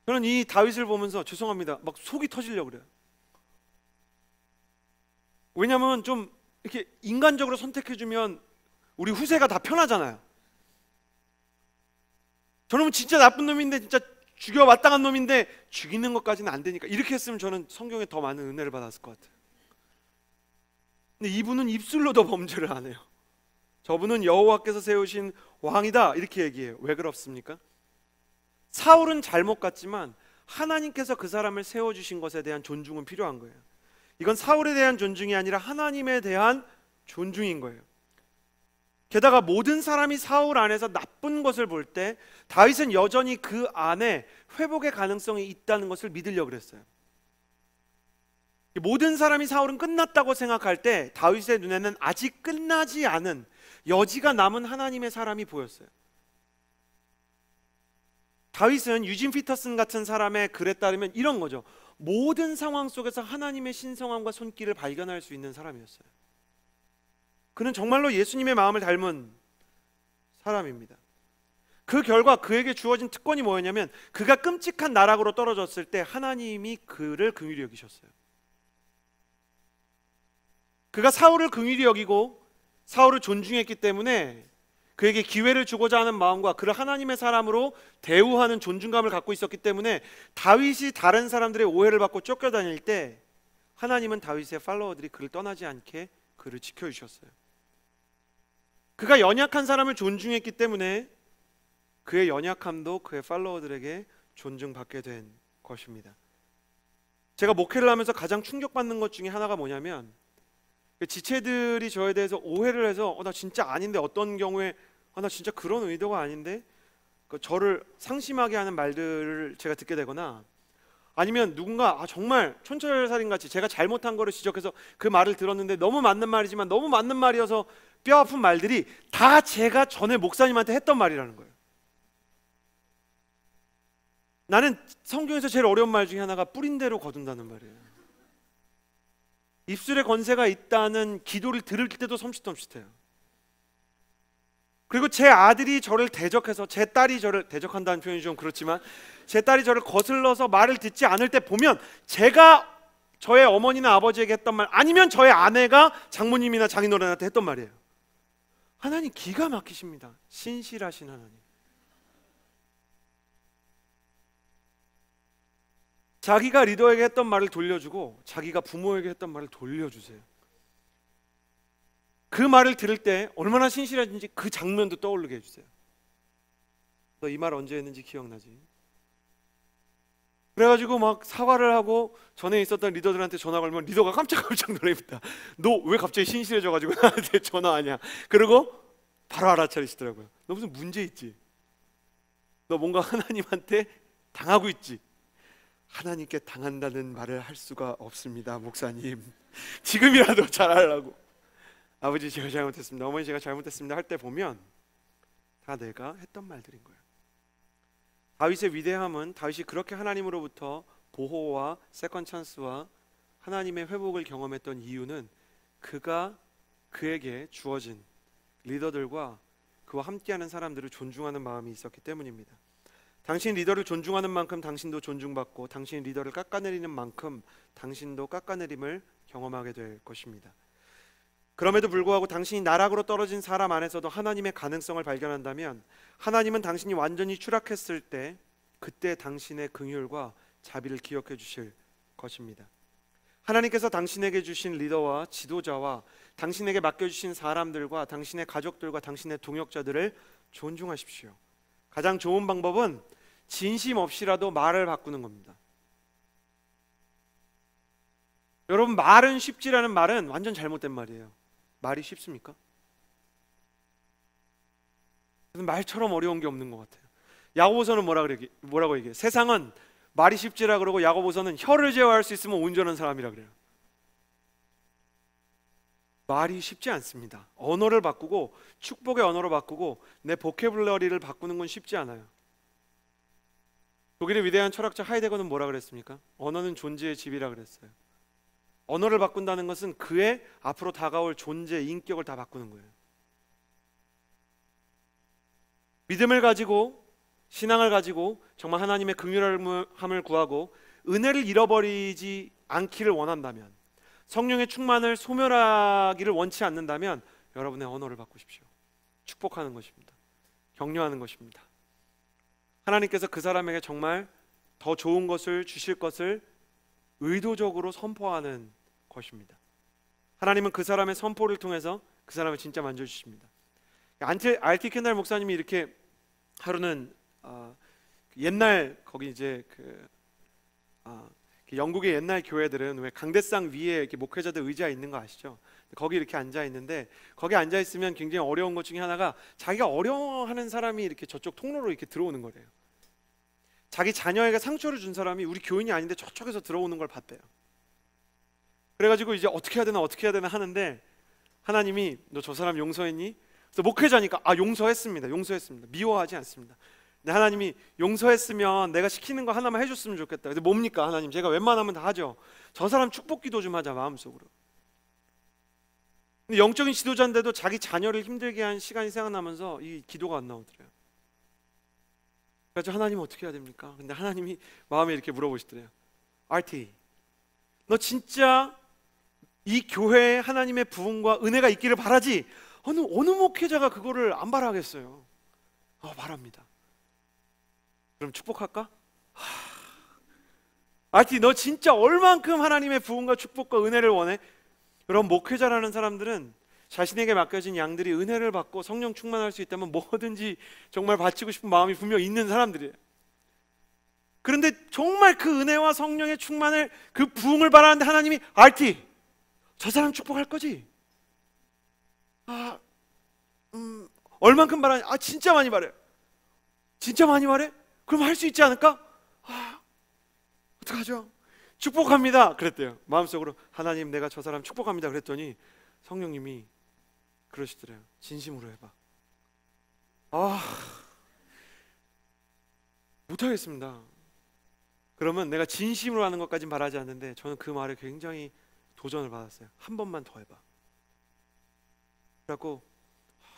저는 이 다윗을 보면서 죄송합니다. 막 속이 터지려고 그래요. 왜냐하면 좀 이렇게 인간적으로 선택해주면 우리 후세가 다 편하잖아요. 저놈은 진짜 나쁜 놈인데, 진짜 죽여 마땅한 놈인데 죽이는 것까지는 안 되니까 이렇게 했으면 저는 성경에 더 많은 은혜를 받았을 것 같아요. 근데 이분은 입술로도 범죄를 안 해요. 저분은 여호와께서 세우신 왕이다 이렇게 얘기해요. 왜 그렇습니까? 사울은 잘못 갔지만 하나님께서 그 사람을 세워주신 것에 대한 존중은 필요한 거예요. 이건 사울에 대한 존중이 아니라 하나님에 대한 존중인 거예요. 게다가 모든 사람이 사울 안에서 나쁜 것을 볼 때 다윗은 여전히 그 안에 회복의 가능성이 있다는 것을 믿으려고 그랬어요. 모든 사람이 사울은 끝났다고 생각할 때 다윗의 눈에는 아직 끝나지 않은 여지가 남은 하나님의 사람이 보였어요. 다윗은 유진 피터슨 같은 사람의 글에 따르면 이런 거죠. 모든 상황 속에서 하나님의 신성함과 손길을 발견할 수 있는 사람이었어요. 그는 정말로 예수님의 마음을 닮은 사람입니다. 그 결과 그에게 주어진 특권이 뭐였냐면 그가 끔찍한 나락으로 떨어졌을 때 하나님이 그를 긍휼히 여기셨어요. 그가 사울을 긍휼히 여기고 사울을 존중했기 때문에 그에게 기회를 주고자 하는 마음과 그를 하나님의 사람으로 대우하는 존중감을 갖고 있었기 때문에 다윗이 다른 사람들의 오해를 받고 쫓겨다닐 때 하나님은 다윗의 팔로워들이 그를 떠나지 않게 그를 지켜주셨어요. 그가 연약한 사람을 존중했기 때문에 그의 연약함도 그의 팔로워들에게 존중받게 된 것입니다. 제가 목회를 하면서 가장 충격받는 것 중에 하나가 뭐냐면 지체들이 저에 대해서 오해를 해서 나 진짜 아닌데 어떤 경우에 나 진짜 그런 의도가 아닌데 저를 상심하게 하는 말들을 제가 듣게 되거나 아니면 누군가 정말 촌철살인같이 제가 잘못한 거를 지적해서 그 말을 들었는데 너무 맞는 말이지만 너무 맞는 말이어서 뼈 아픈 말들이 다 제가 전에 목사님한테 했던 말이라는 거예요. 나는 성경에서 제일 어려운 말 중에 하나가 뿌린 대로 거둔다는 말이에요. 입술에 권세가 있다는 기도를 들을 때도 섬찟섬찟해요. 그리고 제 아들이 저를 대적해서 제 딸이 저를 대적한다는 표현이 좀 그렇지만 제 딸이 저를 거슬러서 말을 듣지 않을 때 보면 제가 저의 어머니나 아버지에게 했던 말 아니면 저의 아내가 장모님이나 장인어른한테 했던 말이에요. 하나님 기가 막히십니다. 신실하신 하나님. 자기가 리더에게 했던 말을 돌려주고 자기가 부모에게 했던 말을 돌려주세요. 그 말을 들을 때 얼마나 신실한지 그 장면도 떠오르게 해주세요. 너 이 말 언제 했는지 기억나지? 그래가지고 막 사과를 하고 전에 있었던 리더들한테 전화 걸면 리더가 깜짝깜짝 놀랍니다. 너 왜 갑자기 신실해져가지고 나한테 전화하냐? 그리고 바로 알아차리시더라고요. 너 무슨 문제 있지? 너 뭔가 하나님한테 당하고 있지? 하나님께 당한다는 말을 할 수가 없습니다, 목사님. 지금이라도 잘하려고. 아버지 제가 잘못했습니다, 어머니 제가 잘못했습니다 할 때 보면 다 내가 했던 말들인 거예요. 다윗의 위대함은 다윗이 그렇게 하나님으로부터 보호와 세컨 찬스와 하나님의 회복을 경험했던 이유는 그가 그에게 주어진 리더들과 그와 함께하는 사람들을 존중하는 마음이 있었기 때문입니다. 당신 리더를 존중하는 만큼 당신도 존중받고 당신 리더를 깎아내리는 만큼 당신도 깎아내림을 경험하게 될 것입니다. 그럼에도 불구하고 당신이 나락으로 떨어진 사람 안에서도 하나님의 가능성을 발견한다면 하나님은 당신이 완전히 추락했을 때 그때 당신의 긍휼과 자비를 기억해 주실 것입니다. 하나님께서 당신에게 주신 리더와 지도자와 당신에게 맡겨주신 사람들과 당신의 가족들과 당신의 동역자들을 존중하십시오. 가장 좋은 방법은 진심 없이라도 말을 바꾸는 겁니다. 여러분, 말은 쉽지라는 말은 완전 잘못된 말이에요. 말이 쉽습니까? 말처럼 어려운 게 없는 것 같아요. 야고보서는 뭐라고 얘기해요? 세상은 말이 쉽지라 그러고 야고보서는 혀를 제어할 수 있으면 온전한 사람이라 그래요. 말이 쉽지 않습니다. 언어를 바꾸고 축복의 언어로 바꾸고 내 보캐블러리를 바꾸는 건 쉽지 않아요. 독일의 위대한 철학자 하이데거는 뭐라 그랬습니까? 언어는 존재의 집이라 그랬어요. 언어를 바꾼다는 것은 그의 앞으로 다가올 존재, 인격을 다 바꾸는 거예요. 믿음을 가지고 신앙을 가지고 정말 하나님의 긍휼함을 구하고 은혜를 잃어버리지 않기를 원한다면, 성령의 충만을 소멸하기를 원치 않는다면 여러분의 언어를 바꾸십시오. 축복하는 것입니다. 격려하는 것입니다. 하나님께서 그 사람에게 정말 더 좋은 것을 주실 것을 의도적으로 선포하는 것입니다. 하나님은 그 사람의 선포를 통해서 그 사람을 진짜 만져주십니다. R.T. 켄달 목사님이 이렇게 하루는 옛날 거기 이제 영국의 옛날 교회들은 왜 강대상 위에 이렇게 목회자들 의자 있는 거 아시죠? 거기 이렇게 앉아 있는데 거기 앉아 있으면 굉장히 어려운 것 중에 하나가 자기가 어려워하는 사람이 이렇게 저쪽 통로로 이렇게 들어오는 거래요. 자기 자녀에게 상처를 준 사람이 우리 교인이 아닌데 저쪽에서 들어오는 걸 봤대요. 그래가지고 이제 어떻게 해야 되나 하는데 하나님이 너 저 사람 용서했니? 그래서 목회자니까 용서했습니다. 미워하지 않습니다. 근데 하나님이 용서했으면 내가 시키는 거 하나만 해줬으면 좋겠다. 근데 뭡니까 하나님? 제가 웬만하면 다 하죠. 저 사람 축복 기도 좀 하자 마음속으로. 근데 영적인 지도자인데도 자기 자녀를 힘들게 한 시간이 생각나면서 이 기도가 안 나오더래요. 그래서 하나님 어떻게 해야 됩니까? 근데 하나님이 마음에 이렇게 물어보시더래요. RT, 너 진짜 이 교회에 하나님의 부흥과 은혜가 있기를 바라지? 어느 목회자가 그거를 안 바라겠어요? 바랍니다. 그럼 축복할까? RT, 너 진짜 얼만큼 하나님의 부흥과 축복과 은혜를 원해? 여러분, 목회자라는 사람들은 자신에게 맡겨진 양들이 은혜를 받고 성령 충만할 수 있다면 뭐든지 정말 바치고 싶은 마음이 분명 있는 사람들이에요. 그런데 정말 그 은혜와 성령의 충만을, 그 부흥을 바라는데 하나님이 RT, 저 사람 축복할 거지? 얼만큼 바라냐? 진짜 많이 바래. 진짜 많이 바래? 그럼 할 수 있지 않을까? 어떡하죠? 축복합니다 그랬대요. 마음속으로 하나님 내가 저 사람 축복합니다 그랬더니 성령님이 그러시더래요. 진심으로 해봐. 못하겠습니다. 그러면 내가 진심으로 하는 것까진 바라지 않는데 저는 그 말에 굉장히 도전을 받았어요. 한 번만 더 해봐. 그래갖고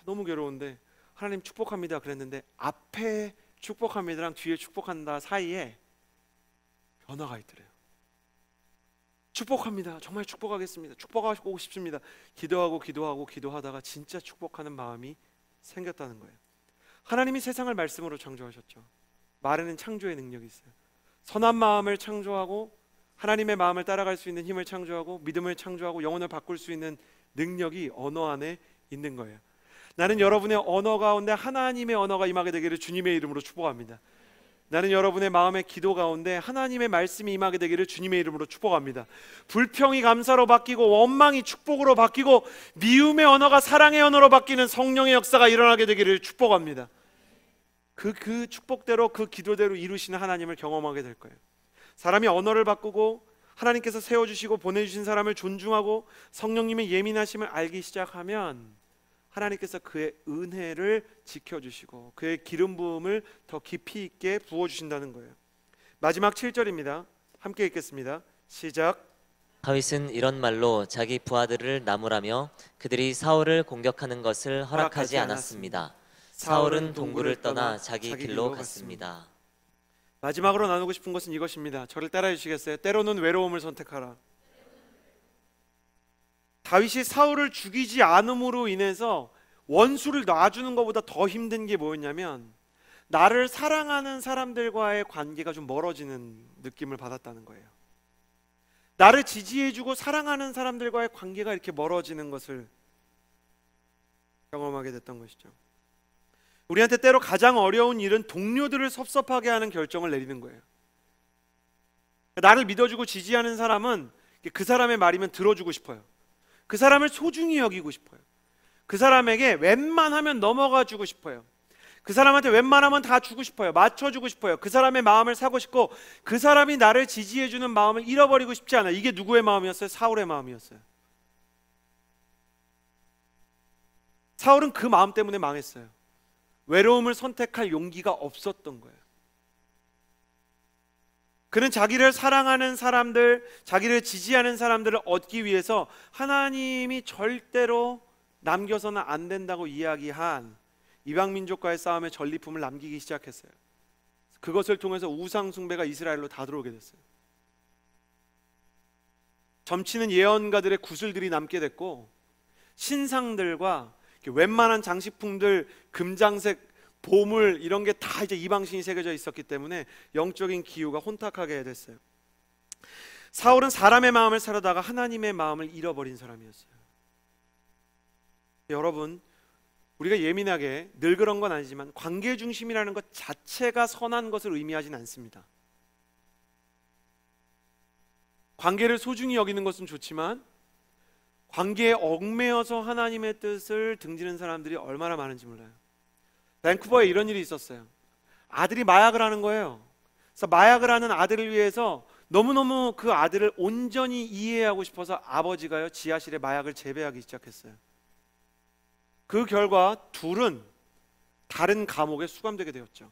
너무 괴로운데 하나님 축복합니다 그랬는데 앞에 축복합니다랑 뒤에 축복한다 사이에 변화가 있더래요. 축복합니다. 정말 축복하겠습니다. 축복하고 싶습니다. 기도하다가 진짜 축복하는 마음이 생겼다는 거예요. 하나님이 세상을 말씀으로 창조하셨죠. 말에는 창조의 능력이 있어요. 선한 마음을 창조하고 하나님의 마음을 따라갈 수 있는 힘을 창조하고 믿음을 창조하고 영혼을 바꿀 수 있는 능력이 언어 안에 있는 거예요. 나는 여러분의 언어 가운데 하나님의 언어가 임하게 되기를 주님의 이름으로 축복합니다. 나는 여러분의 마음의 기도 가운데 하나님의 말씀이 임하게 되기를 주님의 이름으로 축복합니다. 불평이 감사로 바뀌고 원망이 축복으로 바뀌고 미움의 언어가 사랑의 언어로 바뀌는 성령의 역사가 일어나게 되기를 축복합니다. 그 축복대로 그 기도대로 이루시는 하나님을 경험하게 될 거예요. 사람이 언어를 바꾸고 하나님께서 세워주시고 보내주신 사람을 존중하고 성령님의 예민하심을 알기 시작하면 하나님께서 그의 은혜를 지켜주시고 그의 기름 부음을 더 깊이 있게 부어주신다는 거예요. 마지막 7절입니다. 함께 읽겠습니다. 시작. 다윗은 이런 말로 자기 부하들을 나무라며 그들이 사울을 공격하는 것을 허락하지 않았습니다. 사울은 동굴을 떠나 자기 길로 갔습니다. 마지막으로 나누고 싶은 것은 이것입니다. 저를 따라해 주시겠어요? 때로는 외로움을 선택하라. 다윗이 사울을 죽이지 않음으로 인해서 원수를 놔주는 것보다 더 힘든 게 뭐였냐면 나를 사랑하는 사람들과의 관계가 좀 멀어지는 느낌을 받았다는 거예요. 나를 지지해주고 사랑하는 사람들과의 관계가 이렇게 멀어지는 것을 경험하게 됐던 것이죠. 우리한테 때로 가장 어려운 일은 동료들을 섭섭하게 하는 결정을 내리는 거예요. 나를 믿어주고 지지하는 사람은 그 사람의 말이면 들어주고 싶어요. 그 사람을 소중히 여기고 싶어요. 그 사람에게 웬만하면 넘어가 주고 싶어요. 그 사람한테 웬만하면 다 주고 싶어요. 맞춰주고 싶어요. 그 사람의 마음을 사고 싶고 그 사람이 나를 지지해주는 마음을 잃어버리고 싶지 않아요. 이게 누구의 마음이었어요? 사울의 마음이었어요. 사울은 그 마음 때문에 망했어요. 외로움을 선택할 용기가 없었던 거예요. 그는 자기를 사랑하는 사람들, 자기를 지지하는 사람들을 얻기 위해서 하나님이 절대로 남겨서는 안 된다고 이야기한 이방민족과의 싸움의 전리품을 남기기 시작했어요. 그것을 통해서 우상 숭배가 이스라엘로 다 들어오게 됐어요. 점치는 예언가들의 구슬들이 남게 됐고 신상들과 웬만한 장식품들, 금장색, 보물 이런 게 다 이제 이방신이 새겨져 있었기 때문에 영적인 기후가 혼탁하게 됐어요. 사울은 사람의 마음을 사려다가 하나님의 마음을 잃어버린 사람이었어요. 여러분, 우리가 예민하게 늘 그런 건 아니지만 관계 중심이라는 것 자체가 선한 것을 의미하진 않습니다. 관계를 소중히 여기는 것은 좋지만 관계에 얽매여서 하나님의 뜻을 등지는 사람들이 얼마나 많은지 몰라요. 밴쿠버에 이런 일이 있었어요. 아들이 마약을 하는 거예요. 그래서 마약을 하는 아들을 위해서 너무너무 그 아들을 온전히 이해하고 싶어서 아버지가요 지하실에 마약을 재배하기 시작했어요. 그 결과 둘은 다른 감옥에 수감되게 되었죠.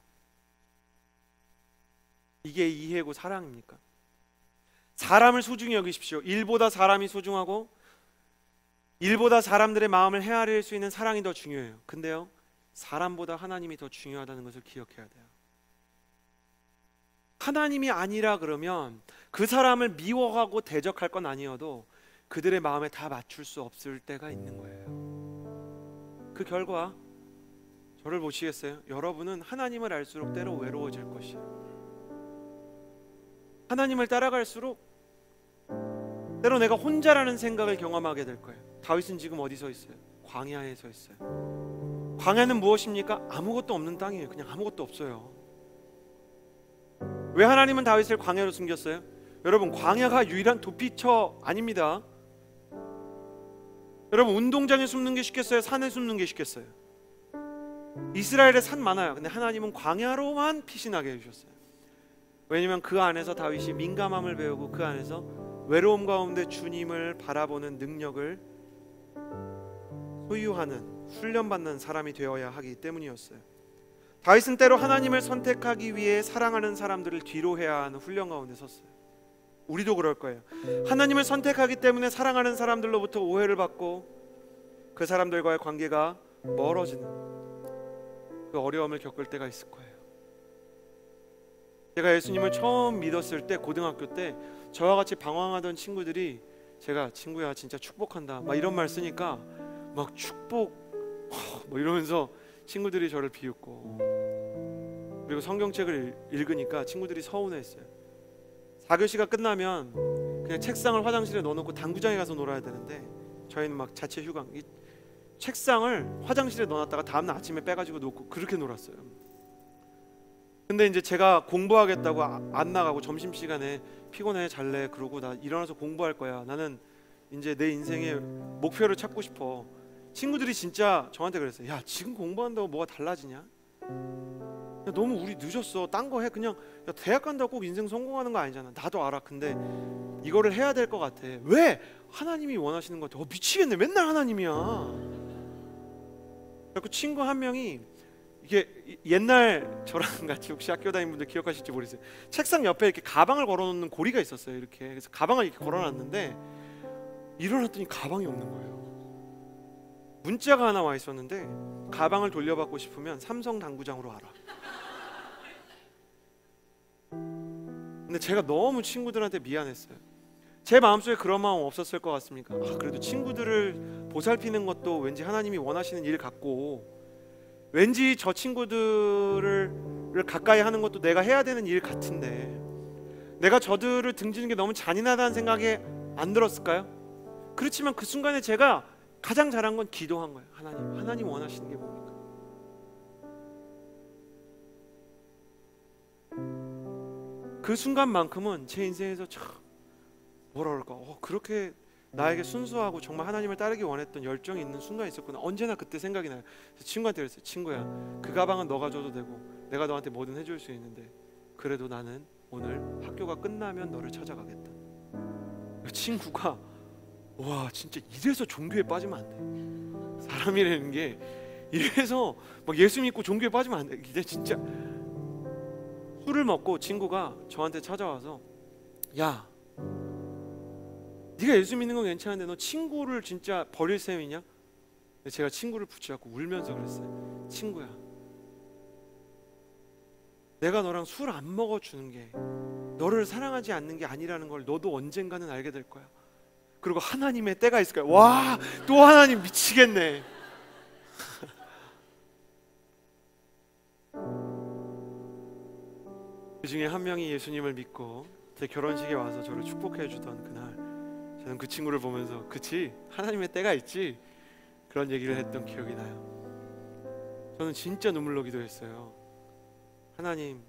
이게 이해고 사랑입니까? 사람을 소중히 여기십시오. 일보다 사람이 소중하고 일보다 사람들의 마음을 헤아릴 수 있는 사랑이 더 중요해요. 근데요, 사람보다 하나님이 더 중요하다는 것을 기억해야 돼요. 하나님이 아니라 그러면 그 사람을 미워하고 대적할 건 아니어도 그들의 마음에 다 맞출 수 없을 때가 있는 거예요. 그 결과 저를 보시겠어요? 여러분은 하나님을 알수록 때로 외로워질 것이에요. 하나님을 따라갈수록 때로 내가 혼자라는 생각을 경험하게 될 거예요. 다윗은 지금 어디 서 있어요? 광야에 서 있어요. 광야는 무엇입니까? 아무것도 없는 땅이에요. 그냥 아무것도 없어요. 왜 하나님은 다윗을 광야로 숨겼어요? 여러분, 광야가 유일한 도피처 아닙니다. 여러분, 운동장에 숨는 게 쉽겠어요? 산에 숨는 게 쉽겠어요? 이스라엘에 산 많아요. 근데 하나님은 광야로만 피신하게 해주셨어요. 왜냐하면 그 안에서 다윗이 민감함을 배우고 그 안에서 외로움 가운데 주님을 바라보는 능력을 소유하는, 훈련받는 사람이 되어야 하기 때문이었어요. 다윗은 때로 하나님을 선택하기 위해 사랑하는 사람들을 뒤로 해야 하는 훈련 가운데 섰어요. 우리도 그럴 거예요. 하나님을 선택하기 때문에 사랑하는 사람들로부터 오해를 받고 그 사람들과의 관계가 멀어지는 그 어려움을 겪을 때가 있을 거예요. 제가 예수님을 처음 믿었을 때, 고등학교 때 저와 같이 방황하던 친구들이 제가 친구야 진짜 축복한다 막 이런 말 쓰니까 막 축복 뭐 이러면서 친구들이 저를 비웃고, 그리고 성경책을 읽으니까 친구들이 서운해했어요. 4교시가 끝나면 그냥 책상을 화장실에 넣어놓고 당구장에 가서 놀아야 되는데 저희는 막 자체 휴강, 이 책상을 화장실에 넣어놨다가 다음날 아침에 빼가지고 놓고 그렇게 놀았어요. 근데 이제 제가 공부하겠다고 안 나가고 점심시간에 피곤해 잘래 그러고 나 일어나서 공부할 거야, 나는 이제 내 인생의 목표를 찾고 싶어. 친구들이 진짜 저한테 그랬어요. 야 지금 공부한다고 뭐가 달라지냐? 야, 너무 우리 늦었어. 딴 거 해. 그냥 야, 대학 간다고 꼭 인생 성공하는 거 아니잖아. 나도 알아. 근데 이거를 해야 될 것 같아. 왜? 하나님이 원하시는 것 같아. 미치겠네. 맨날 하나님이야. 그래서 친구 한 명이, 이게 옛날 저랑 같이 혹시 학교 다니는 분들 기억하실지 모르겠어요. 책상 옆에 이렇게 가방을 걸어놓는 고리가 있었어요. 이렇게. 그래서 가방을 이렇게 걸어놨는데 일어났더니 가방이 없는 거예요. 문자가 하나 와 있었는데 가방을 돌려받고 싶으면 삼성 당구장으로 와라. 근데 제가 너무 친구들한테 미안했어요. 제 마음속에 그런 마음 없었을 것 같습니까? 그래도 친구들을 보살피는 것도 왠지 하나님이 원하시는 일 같고, 왠지 저 친구들을 가까이 하는 것도 내가 해야 되는 일 같은데 내가 저들을 등지는 게 너무 잔인하다는 생각이 안 들었을까요? 그렇지만 그 순간에 제가 가장 잘한 건 기도한 거예요. 하나님 원하시는 게 뭡니까? 그 순간만큼은 제 인생에서 참 뭐라 그럴까, 그렇게 나에게 순수하고 정말 하나님을 따르기 원했던 열정이 있는 순간이 있었구나. 언제나 그때 생각이 나요. 친구한테 그랬어요. 친구야, 그 가방은 너가 줘도 되고 내가 너한테 뭐든 해줄 수 있는데 그래도 나는 오늘 학교가 끝나면 너를 찾아가겠다. 친구가 와 진짜 이래서 종교에 빠지면 안 돼. 사람이라는 게 이래서 막 예수 믿고 종교에 빠지면 안 돼. 이제 진짜 술을 먹고 친구가 저한테 찾아와서 야 네가 예수 믿는 건 괜찮은데 너 친구를 진짜 버릴 셈이냐? 제가 친구를 붙잡고 울면서 그랬어요. 친구야, 내가 너랑 술 안 먹어주는 게 너를 사랑하지 않는 게 아니라는 걸 너도 언젠가는 알게 될 거야. 그리고 하나님의 때가 있을 거야. 와, 또 하나님 미치겠네. 그 중에 한 명이 예수님을 믿고 제 결혼식에 와서 저를 축복해 주던 그날, 저는 그 친구를 보면서 그치? 하나님의 때가 있지? 그런 얘기를 했던 기억이 나요. 저는 진짜 눈물로 기도했어요. 하나님,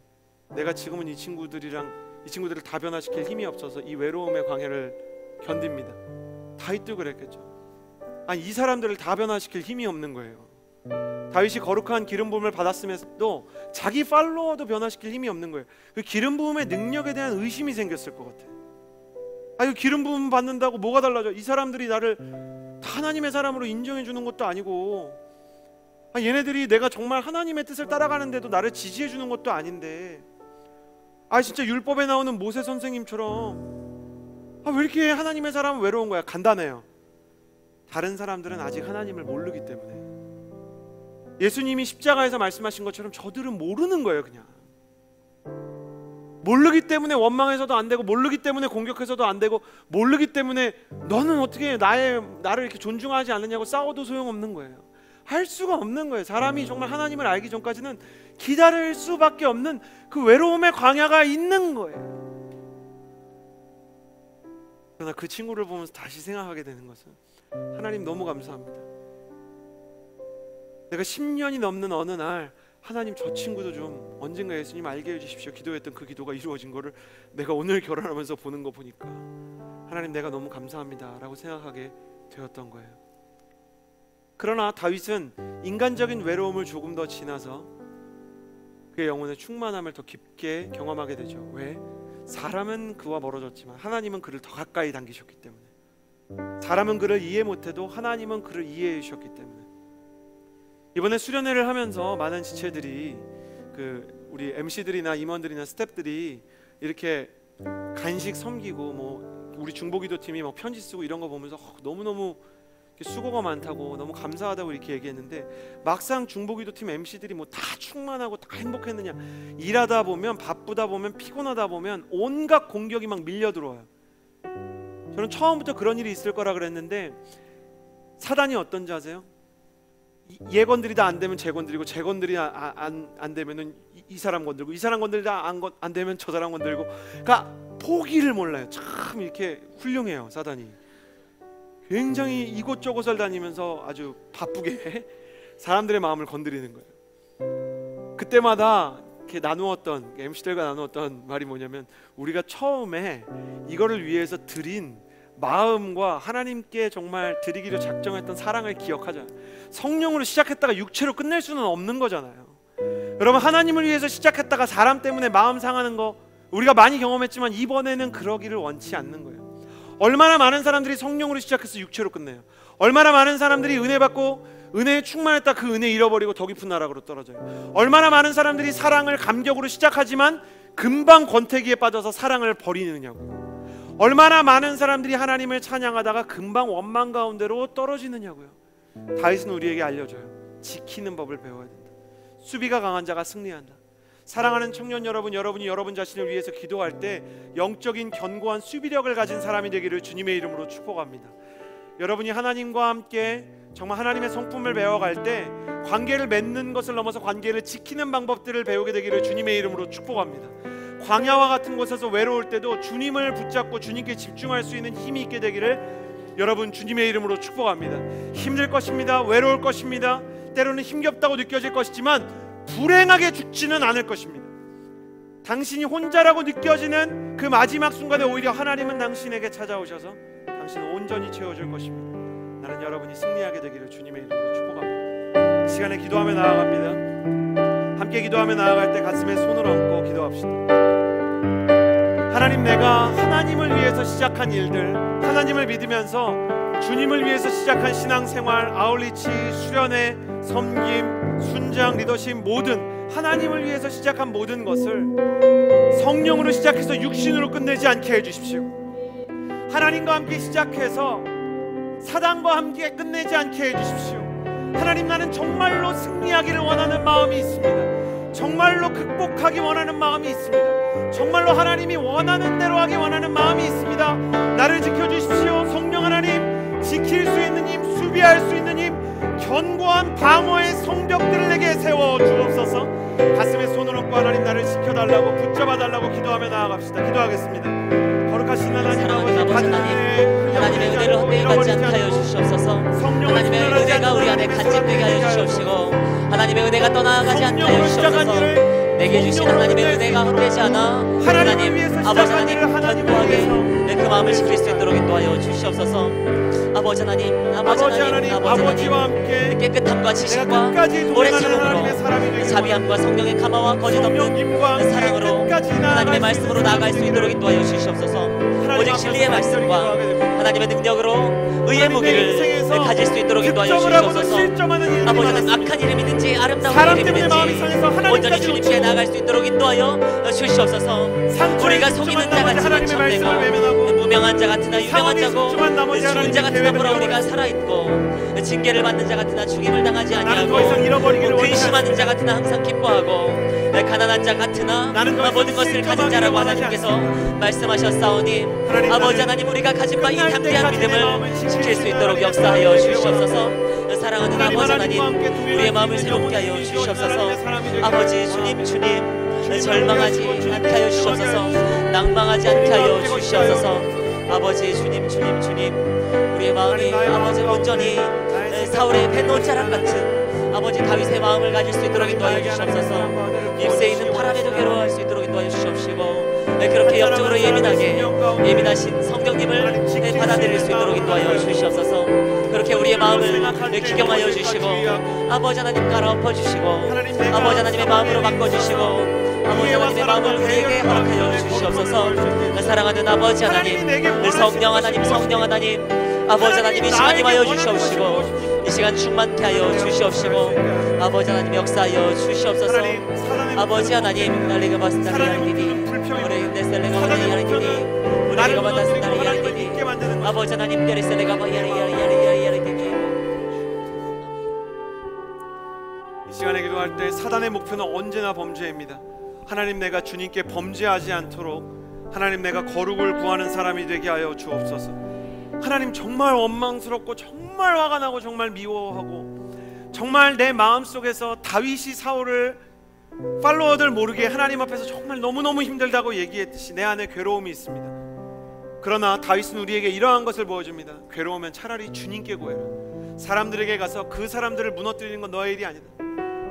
내가 지금은 이 친구들을 다 변화시킬 힘이 없어서 이 외로움의 광야를 견딥니다. 다윗도 그랬겠죠. 아니 이 사람들을 다 변화시킬 힘이 없는 거예요. 다윗이 거룩한 기름 부음을 받았음에도 자기 팔로워도 변화시킬 힘이 없는 거예요. 그 기름 부음의 능력에 대한 의심이 생겼을 것 같아요. 기름 부음 받는다고 뭐가 달라져? 이 사람들이 나를 다 하나님의 사람으로 인정해 주는 것도 아니고, 얘네들이 내가 정말 하나님의 뜻을 따라가는데도 나를 지지해 주는 것도 아닌데, 진짜 율법에 나오는 모세 선생님처럼 왜 이렇게 하나님의 사람은 외로운 거야? 간단해요. 다른 사람들은 아직 하나님을 모르기 때문에. 예수님이 십자가에서 말씀하신 것처럼 저들은 모르는 거예요. 그냥 모르기 때문에 원망해서도 안 되고, 모르기 때문에 공격해서도 안 되고, 모르기 때문에 너는 어떻게 나를 이렇게 존중하지 않느냐고 싸워도 소용없는 거예요. 할 수가 없는 거예요. 사람이 정말 하나님을 알기 전까지는 기다릴 수밖에 없는 그 외로움의 광야가 있는 거예요. 그러나 그 친구를 보면서 다시 생각하게 되는 것은, 하나님 너무 감사합니다. 내가 10년이 넘는 어느 날 하나님 저 친구도 좀 언젠가 예수님 알게 해주십시오 기도했던 그 기도가 이루어진 거를 내가 오늘 결혼하면서 보는 거 보니까 하나님 내가 너무 감사합니다 라고 생각하게 되었던 거예요. 그러나 다윗은 인간적인 외로움을 조금 더 지나서 그의 영혼의 충만함을 더 깊게 경험하게 되죠. 왜? 사람은 그와 멀어졌지만 하나님은 그를 더 가까이 당기셨기 때문에. 사람은 그를 이해 못해도 하나님은 그를 이해해 주셨기 때문에. 이번에 수련회를 하면서 많은 지체들이, 우리 MC들이나 임원들이나 스태프들이 이렇게 간식 섬기고 우리 중보기도팀이 편지 쓰고 이런 거 보면서 너무너무 수고가 많다고, 너무 감사하다고 이렇게 얘기했는데, 막상 중보기도팀 MC들이 다 충만하고 다 행복했느냐? 일하다 보면, 바쁘다 보면, 피곤하다 보면 온갖 공격이 막 밀려 들어와요. 저는 처음부터 그런 일이 있을 거라 그랬는데 사단이 어떤지 아세요? 얘 건드리다 안 되면 쟤 건드리고, 쟤 건드리다 안 되면은 이 사람 건들고, 이 사람 건드리다 안 되면 저 사람 건들고. 그러니까 포기를 몰라요. 참 이렇게 훌륭해요, 사단이. 굉장히 이곳저곳을 다니면서 아주 바쁘게 사람들의 마음을 건드리는 거예요. 그때마다 이렇게 나누었던, MC들과 나누었던 말이 뭐냐면, 우리가 처음에 이거를 위해서 드린 마음과 하나님께 정말 드리기로 작정했던 사랑을 기억하자. 성령으로 시작했다가 육체로 끝낼 수는 없는 거잖아요. 여러분, 하나님을 위해서 시작했다가 사람 때문에 마음 상하는 거 우리가 많이 경험했지만 이번에는 그러기를 원치 않는 거예요. 얼마나 많은 사람들이 성령으로 시작해서 육체로 끝내요. 얼마나 많은 사람들이 은혜 받고 은혜에 충만했다 그 은혜 잃어버리고 더 깊은 나락으로 떨어져요. 얼마나 많은 사람들이 사랑을 감격으로 시작하지만 금방 권태기에 빠져서 사랑을 버리느냐고요. 얼마나 많은 사람들이 하나님을 찬양하다가 금방 원망 가운데로 떨어지느냐고요. 다윗은 우리에게 알려줘요. 지키는 법을 배워야 된다. 수비가 강한 자가 승리한다. 사랑하는 청년 여러분, 여러분이 여러분 자신을 위해서 기도할 때 영적인 견고한 수비력을 가진 사람이 되기를 주님의 이름으로 축복합니다. 여러분이 하나님과 함께 정말 하나님의 성품을 배워갈 때 관계를 맺는 것을 넘어서 관계를 지키는 방법들을 배우게 되기를 주님의 이름으로 축복합니다. 광야와 같은 곳에서 외로울 때도 주님을 붙잡고 주님께 집중할 수 있는 힘이 있게 되기를 여러분 주님의 이름으로 축복합니다. 힘들 것입니다. 외로울 것입니다. 때로는 힘겹다고 느껴질 것이지만 불행하게 죽지는 않을 것입니다. 당신이 혼자라고 느껴지는 그 마지막 순간에 오히려 하나님은 당신에게 찾아오셔서 당신을 온전히 채워줄 것입니다. 나는 여러분이 승리하게 되기를 주님의 이름으로 축복합니다. 이 시간에 기도하며 나아갑니다. 함께 기도하며 나아갈 때 가슴에 손을 얹고 기도합시다. 하나님, 내가 하나님을 위해서 시작한 일들, 하나님을 믿으면서 주님을 위해서 시작한 신앙생활, 아울리치, 수련회, 섬김, 순장, 리더십, 모든 하나님을 위해서 시작한 모든 것을 성령으로 시작해서 육신으로 끝내지 않게 해주십시오. 하나님과 함께 시작해서 사단과 함께 끝내지 않게 해주십시오. 하나님, 나는 정말로 승리하기를 원하는 마음이 있습니다. 정말로 극복하기 원하는 마음이 있습니다. 정말로 하나님이 원하는 대로 하기 원하는 마음이 있습니다. 나를 지켜주십시오. 성령 하나님, 지킬 수 있는 힘, 수비할 수 있는 힘, 견고한 방어의 성벽들을 내게 세워 주옵소서. 가슴에 손을 얹고 하나님 나를 지켜달라고, 붙잡아달라고 기도하며 나아갑시다. 기도하겠습니다. 거룩하신 하나님 아버지, 하나님의 은혜를 헛되이 받지 않게 하여 주시옵소서. 하나님의 은혜가 우리 안에 간직되게 하여 주시옵시고, 하나님의 은혜가 떠나가지 않게 하여 주시옵소서. 내게 주신 하나님의 은혜가 헛되지 않아 하나님, 아버지 하나님 견고하게 그 마음을 지킬 수 있도록 인도하여 주시옵소서. 아버지 하나님, 아버지와 함께 깨끗함과 지식과 오랜 신앙으로 자비함과 성령의 감화와 거짓 없는 사랑으로 하나님의 말씀으로 나아갈 수 있도록 인도하여 주시옵소서. 오직 진리의 말씀과 하나님의 능력으로 의의 무기를 가질 수 있도록 인도하여 주시옵소서. 아버지는 악한 이름이든지 아름다운 이름이든지 온전히 주님께 나아갈 수 있도록 인도하여 주시옵소서. 우리가 속이는 자 같으나 참되고 무명한 자 같으나 유명한 자고 죽은 자 같으나 보라 우리가 살아있고 징계를 받는 자 같으나 죽임을 당하지 아니하고 근심하는 자 같으나 항상 기뻐하고 가난한 자 같으나 모든 것을 가진 자라고 하나님께서 말씀하셨사오니 아버지 하나님, 우리가 가진 바 이 담대한 믿음을 지킬 수 있도록 역사하여 주시옵소서. 사랑하는 아버지 하나님, 우리의 마음을 새롭게 하여 주시옵소서. 아버지 주님, 절망하지 않게 하여 주시옵소서. 낭망하지 않게 하여 주시옵소서. 아버지 주님, 우리의 마음이 아버지 온전히 사울의 뱃노자락 같은 아버지 다윗의 마음을 가질 수 있도록 인도하여 주시옵소서. 입새에 있는 바람에도 괴로워할 수 있도록 인도하여 주시옵시고, 그렇게 영적으로 예민하신 성령님을 받아들일 수 있도록 인도하여 주시옵소서. 그렇게 우리의 마음을 기경하여 주시고 아버지 하나님 갈아엎어 주시고 아버지 하나님의 마음으로 바꿔주시고 아버지 하나님의 마음을 우리에게 허락하여 주시옵소서. 사랑하는 아버지 하나님, 성령 하나님, 아버지 하나님 이 시간 임하여 주시옵시고 이 시간 충만케 하여 주시옵시고 아버지 하나님 역사하여 주시옵소서. 아버지 하나님, 날리가 바스다리 하나님이 우리 데셀레가 바다리 하나님이 우리가 바다스다리 하나님이 아버지 하나님 데리셀레가 바야리 하나님이. 이 시간에 기도할 때 사단의 목표는 언제나 범죄입니다. 하나님, 내가 주님께 범죄하지 않도록 하나님, 내가 거룩을 구하는 사람이 되게 하여 주옵소서. 하나님 정말 원망스럽고 정말 화가 나고 정말 미워하고 정말 내 마음속에서 다윗이 사울을 팔로워들 모르게 하나님 앞에서 정말 너무너무 힘들다고 얘기했듯이 내 안에 괴로움이 있습니다. 그러나 다윗은 우리에게 이러한 것을 보여줍니다. 괴로우면 차라리 주님께 구해라. 사람들에게 가서 그 사람들을 무너뜨리는 건 너의 일이 아니다.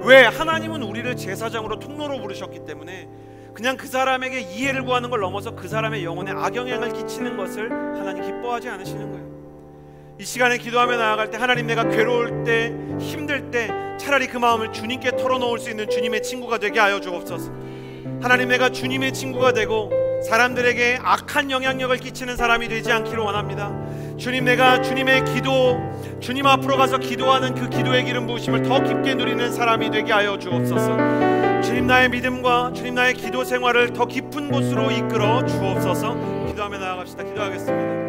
왜? 하나님은 우리를 제사장으로 통로로 부르셨기 때문에 그냥 그 사람에게 이해를 구하는 걸 넘어서 그 사람의 영혼에 악영향을 끼치는 것을 하나님 기뻐하지 않으시는 거예요. 이 시간에 기도하며 나아갈 때 하나님, 내가 괴로울 때 힘들 때 차라리 그 마음을 주님께 털어놓을 수 있는 주님의 친구가 되게 하여 주옵소서. 하나님, 내가 주님의 친구가 되고 사람들에게 악한 영향력을 끼치는 사람이 되지 않기를 원합니다. 주님, 내가 주님의 기도, 주님 앞으로 가서 기도하는 그 기도의 기름 부으심을 더 깊게 누리는 사람이 되게 하여 주옵소서. 주님, 나의 믿음과 주님 나의 기도 생활을 더 깊은 곳으로 이끌어 주옵소서. 기도하며 나아갑시다. 기도하겠습니다.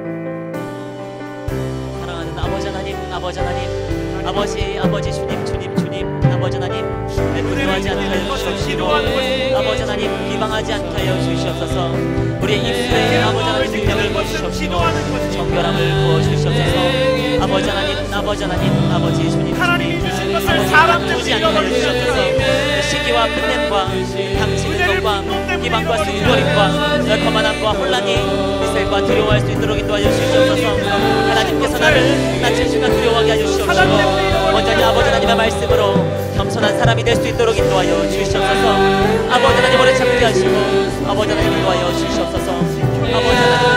사랑하는 아버지 하나님, 아버지 하나님, 아버지 주님, 아버지 하나님, 분노하지 않게 하여 주시옵시고, 아버지 하나님, 비방하지 않게 하여 주시옵소서. 우리의 입술에 아버지 하나님 능력을 부어주시옵시고 정결함을 부어주시옵소서. 아버지 하나님, 아버지 주님, 하나님이 주신 것을 사람들이 않게 하여 주시옵소서. 시기와 분냄과 당치는 것과 비방과 수고림과 거만함과 혼란이 이슬과 두려워할 수 있도록 인도하여 주시옵소서. 하나님께서 나를 낮은 순간 두려워하게 하여 주시옵시고 온전히 아버지 하나님의 말씀으로 겸손한 사람이 될 수 있도록 인도하여 주시옵소서. 아버지 하나님 오래 참게 하시고 아버지 하나님 인도하여 주시옵소서. 아버지 하나님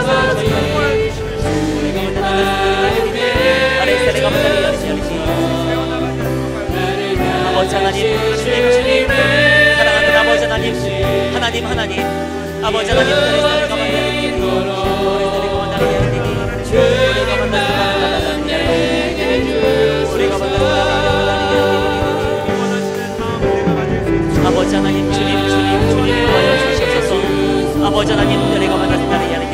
아버지 하나님, 주님, 사랑하는 아버지 하나님, 아버지 아버지 하나님, 주님 인도하여 주시옵소서. 아버지 하나님, 내가 만난 나를 야리니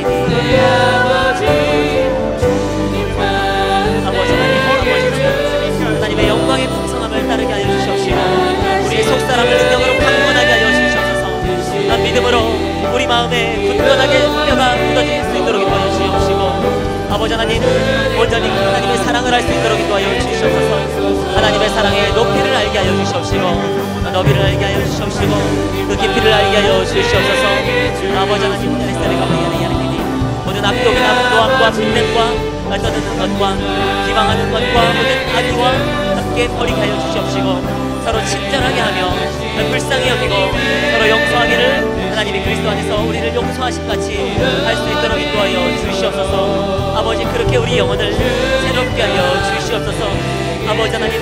하나님의 영광의 풍성함을 따르게 하여 주시옵시고 우리의 속사람을 능력으로 강건하게 하여 주시옵소서. 믿음으로 우리 마음에 굳건하게 뼈가 묻어질 수 있도록 인도하여 주시옵시고 아버지 하나님, 온전히 하나님의 사랑을 할 수 있도록 인도하여 주시옵소서. 하나님의 사랑의 높이를 알게 하여 주시옵시고 너비를 알게 하여 주시옵시고 그 깊이를 알게 하여 주시옵소서. 아버지 하나님, 모든 악독이나 분노함과 분냄과 떠드는 것과 비방하는 것과 모든 악의와 함께 버리게 하여 주시옵시고 서로 친절하게 하며 불쌍히 여기고 서로 용서하기를 하나님이 그리스도 안에서 우리를 용서하신 같이 할 수 있도록 인도하여 주시옵소서. 아버지, 그렇게 우리 영혼을 새롭게 하여 주시옵소서. 아버지 하나님,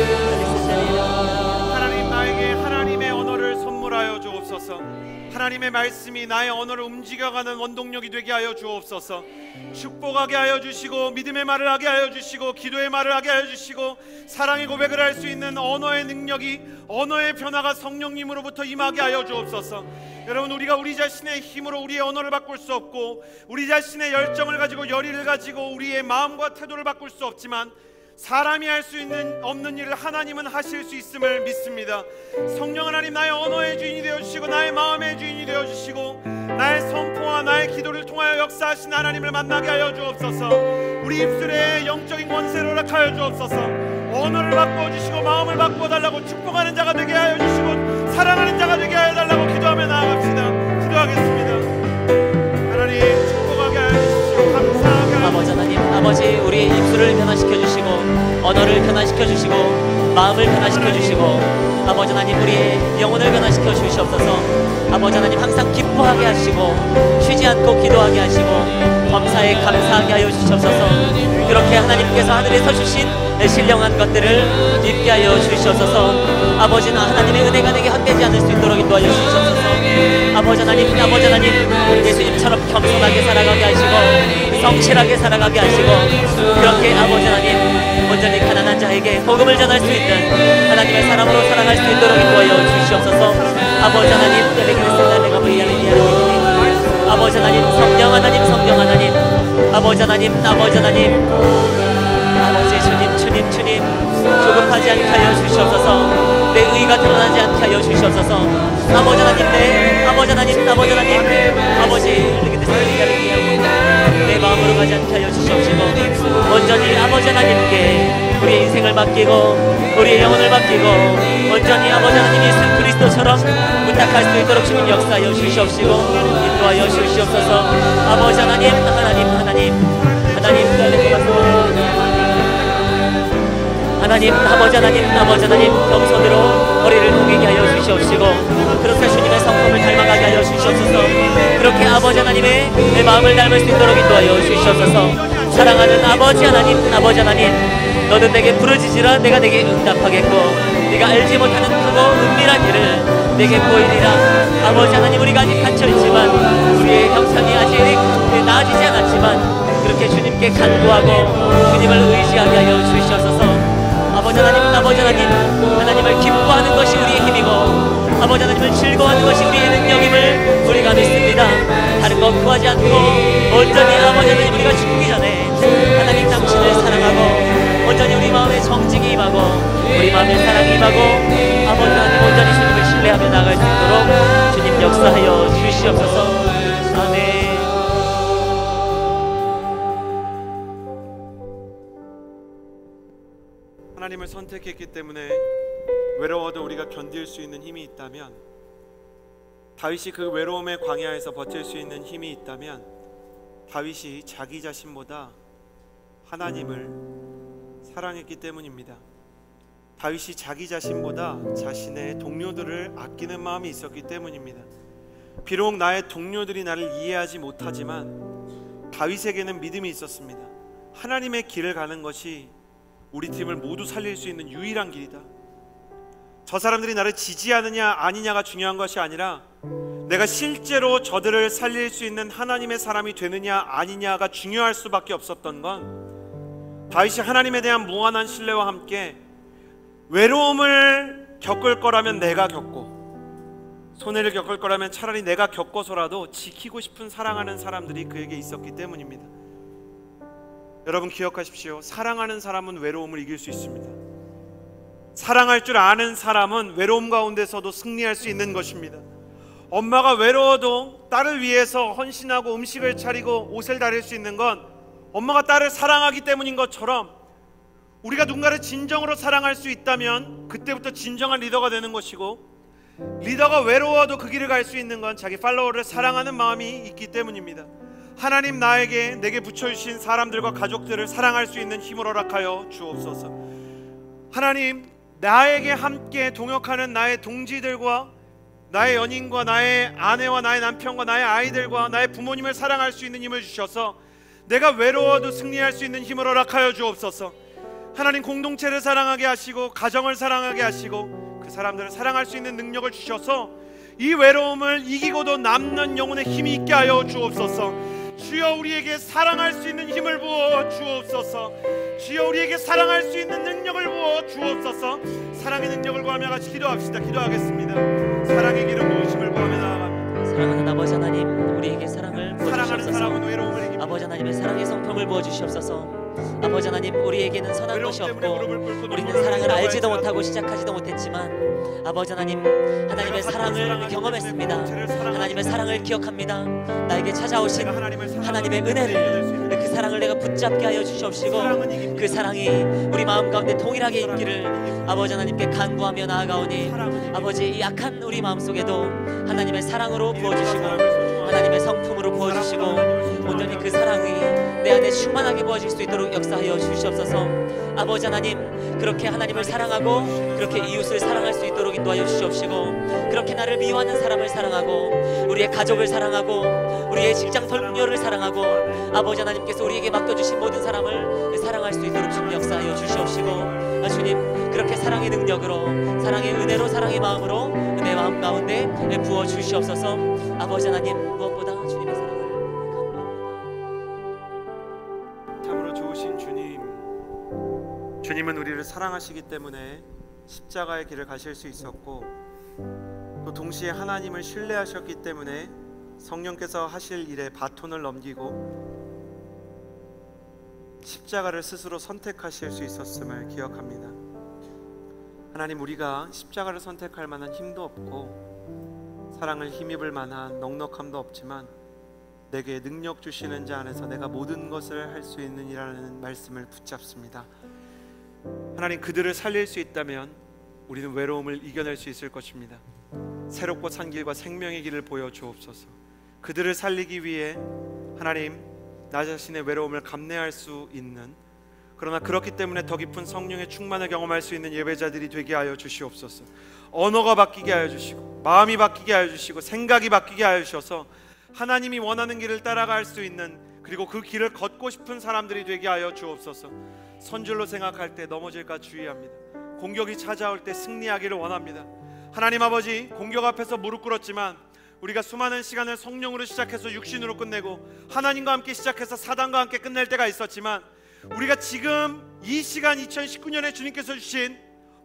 나에게 하나님의 언어를 선물하여 주옵소서. 하나님의 말씀이 나의 언어를 움직여가는 원동력이 되게 하여 주옵소서. 축복하게 하여 주시고 믿음의 말을 하게 하여 주시고 기도의 말을 하게 하여 주시고 사랑의 고백을 할 수 있는 언어의 능력이, 언어의 변화가 성령님으로부터 임하게 하여 주옵소서. 여러분, 우리가 우리 자신의 힘으로 우리의 언어를 바꿀 수 없고 우리 자신의 열정을 가지고 열의를 가지고 우리의 마음과 태도를 바꿀 수 없지만 사람이 할 수 없는 일을 하나님은 하실 수 있음을 믿습니다. 성령 하나님, 나의 언어의 주인이 되어주시고 나의 마음의 주인이 되어주시고 나의 선포와 나의 기도를 통하여 역사하신 하나님을 만나게 하여 주옵소서. 우리 입술에 영적인 권세를 허락하여 주옵소서. 언어를 바꿔주시고 마음을 바꿔달라고 축복하는 자가 되게 하여 주시고 사랑하는 자가 되게 하여 달라고 기도하며 나아갑시다. 기도하겠습니다. 하나님, 축복하게 하여 주시고 감사하게 하여 아버지 하나님, 아버지 우리의 입술을 변화시켜 주시고 언어를 변화시켜 주시고 마음을 변화시켜 주시고 아버지 하나님, 우리의 영혼을 변화시켜 주시옵소서. 아버지 하나님, 항상 기뻐하게 하시고 쉬지 않고 기도하게 하시고 범사에 감사하게 하여 주시옵소서. 그렇게 하나님께서 하늘에서 주신 신령한 것들을 입게 하여 주시옵소서. 아버지는 하나님의 은혜가 내게 헛되지 않을 수 있도록 인도하여 주시옵소서. 아버지 하나님, 예수님처럼 겸손하게 살아가게 하시고 성실하게 살아가게 하시고 그렇게 아버지 하나님, 온전히 가난한 자에게 복음을 전할 수 있는 하나님의 사람으로 살아갈 수 있도록 인도하여 주시옵소서. 아버지 하나님, 아버지 하나님, 성령 하나님, 성령 하나님, 아버지 하나님, 아버지 하나님, 아버지 주님, 조급하지 않게 하여 주시옵소서. 내 의가 드러나지 않게 하여 주시옵소서. 아버지 하나님, 아버지 하나님, 아버지 하나님, 아버지 내 마음으로 가지 않게 하여 주시옵시고 아버지 하나님께 우리의 인생을 맡기고 우리의 영혼을 맡기고 온전히 아버지 하나님 예수 그리스도처럼 부탁할 수 있도록 주님 역사하여 주시옵시고 인도하여 주시옵소서. 아버지 하나님 아버지 하나님 겸손으로 머리를 동이게 하여 주시옵시고 그렇게 주님의 성품을 닮아가게 하여 주시옵소서. 그렇게 아버지 하나님의 내 마음을 닮을 수 있도록 인도하여 주시옵소서. 사랑하는 아버지 하나님 너는 내게 부르짖으라 내가 내게 응답하겠고 네가 알지 못하는 크고 은밀한 일을 내게 보이리라. 아버지 하나님 우리가 아직 갇혀있지만 우리의 형상이 아직 나아지지 않았지만 그렇게 주님께 간구하고 주님을 의지하게 하여 주시옵소서. 아버지 하나님을 기뻐하는 것이 우리의 힘이고 아버지 하나님을 즐거워하는 것이 우리의 능력임을 우리가 믿습니다. 다른 것 구하지 않고 온전히 아버지 하나님 우리가 죽기 전에 하나님 당신을 사랑하고 온전히 우리 마음에 정직이 임하고 우리 마음에 사랑이 임하고 아버지 하나님 온전히 주님을 신뢰하며 나아갈 수 있도록 주님 역사하여 주시옵소서. 아멘. 하나님을 선택했기 때문에 외로워도 우리가 견딜 수 있는 힘이 있다면, 다윗이 그 외로움의 광야에서 버틸 수 있는 힘이 있다면 다윗이 자기 자신보다 하나님을 사랑했기 때문입니다. 다윗이 자기 자신보다 자신의 동료들을 아끼는 마음이 있었기 때문입니다. 비록 나의 동료들이 나를 이해하지 못하지만 다윗에게는 믿음이 있었습니다. 하나님의 길을 가는 것이 우리 팀을 모두 살릴 수 있는 유일한 길이다. 저 사람들이 나를 지지하느냐 아니냐가 중요한 것이 아니라 내가 실제로 저들을 살릴 수 있는 하나님의 사람이 되느냐 아니냐가 중요할 수밖에 없었던 건, 다윗이 하나님에 대한 무한한 신뢰와 함께 외로움을 겪을 거라면 내가 겪고 손해를 겪을 거라면 차라리 내가 겪어서라도 지키고 싶은 사랑하는 사람들이 그에게 있었기 때문입니다. 여러분 기억하십시오. 사랑하는 사람은 외로움을 이길 수 있습니다. 사랑할 줄 아는 사람은 외로움 가운데서도 승리할 수 있는 것입니다. 엄마가 외로워도 딸을 위해서 헌신하고 음식을 차리고 옷을 다릴 수 있는 건 엄마가 딸을 사랑하기 때문인 것처럼, 우리가 누군가를 진정으로 사랑할 수 있다면 그때부터 진정한 리더가 되는 것이고, 리더가 외로워도 그 길을 갈 수 있는 건 자기 팔로워를 사랑하는 마음이 있기 때문입니다. 하나님 내게 붙여주신 사람들과 가족들을 사랑할 수 있는 힘을 허락하여 주옵소서. 하나님, 나에게 함께 동역하는 나의 동지들과 나의 연인과 나의 아내와 나의 남편과 나의 아이들과 나의 부모님을 사랑할 수 있는 힘을 주셔서 내가 외로워도 승리할 수 있는 힘을 허락하여 주옵소서. 하나님, 공동체를 사랑하게 하시고 가정을 사랑하게 하시고 그 사람들을 사랑할 수 있는 능력을 주셔서 이 외로움을 이기고도 남는 영혼의 힘이 있게 하여 주옵소서. 주여, 우리에게 사랑할 수 있는 힘을 부어 주옵소서. 주여, 우리에게 사랑할 수 있는 능력을 부어 주옵소서. 사랑의 능력을 구하며 같이 기도합시다. 기도하겠습니다. 사랑의 길은 무엇임을 구하며 나아갑니다. 사랑하는 아버지 하나님, 우리에게 사랑을 사랑하는 사람은 부어주시옵소서. 외로움을 이깁니다. 아버지 하나님의 사랑의 성품을 부어주시옵소서. 아버지 하나님, 우리에게는 선한 것이 없고 우리는 사랑을 알지도 못하고 시작하지도 못했지만 아버지 하나님, 하나님의 사랑을 경험했습니다. 하나님의 사랑을 기억합니다. 나에게 찾아오신 하나님의 은혜를, 그 사랑을 내가 붙잡게 하여 주시옵시고 그 사랑이 우리 마음 가운데 동일하게 있기를 아버지 하나님께 간구하며 나아가오니, 아버지 이 약한 우리 마음속에도 하나님의 사랑으로 부어주시고 하나님의 성품으로 부어주시고 온전히 그 사랑이 내 안에 충만하게 부어질 수 있도록 역사하여 주시옵소서. 아버지 하나님, 그렇게 하나님을 사랑하고 그렇게 이웃을 사랑할 수 있도록 인도하여 주시옵시고, 그렇게 나를 미워하는 사람을 사랑하고 우리의 가족을 사랑하고 우리의 직장 동료를 사랑하고 아버지 하나님께서 우리에게 맡겨주신 모든 사람을 사랑할 수 있도록 주님 역사하여 주시옵시고, 주님 그렇게 사랑의 능력으로, 사랑의 은혜로, 사랑의 마음으로 내 마음 가운데 부어 주시옵소서. 아버지 하나님, 무엇보다 주님의 사랑을 참으로 좋으신 주님, 주님은 우리를 사랑하시기 때문에 십자가의 길을 가실 수 있었고, 또 동시에 하나님을 신뢰하셨기 때문에 성령께서 하실 일에 바톤을 넘기고 십자가를 스스로 선택하실 수 있었음을 기억합니다. 하나님, 우리가 십자가를 선택할 만한 힘도 없고 사랑을 힘입을 만한 넉넉함도 없지만 내게 능력 주시는 자 안에서 내가 모든 것을 할 수 있느니라는 말씀을 붙잡습니다. 하나님, 그들을 살릴 수 있다면 우리는 외로움을 이겨낼 수 있을 것입니다. 새롭고 산 길과 생명의 길을 보여주옵소서. 그들을 살리기 위해 하나님, 나 자신의 외로움을 감내할 수 있는, 그러나 그렇기 때문에 더 깊은 성령의 충만을 경험할 수 있는 예배자들이 되게 하여 주시옵소서. 언어가 바뀌게 하여 주시고 마음이 바뀌게 하여 주시고 생각이 바뀌게 하여 주셔서 하나님이 원하는 길을 따라갈 수 있는, 그리고 그 길을 걷고 싶은 사람들이 되게 하여 주옵소서. 선줄로 생각할 때 넘어질까 주의합니다. 공격이 찾아올 때 승리하기를 원합니다. 하나님 아버지, 공격 앞에서 무릎 꿇었지만 우리가 수많은 시간을 성령으로 시작해서 육신으로 끝내고 하나님과 함께 시작해서 사단과 함께 끝낼 때가 있었지만, 우리가 지금 이 시간 2019년에 주님께서 주신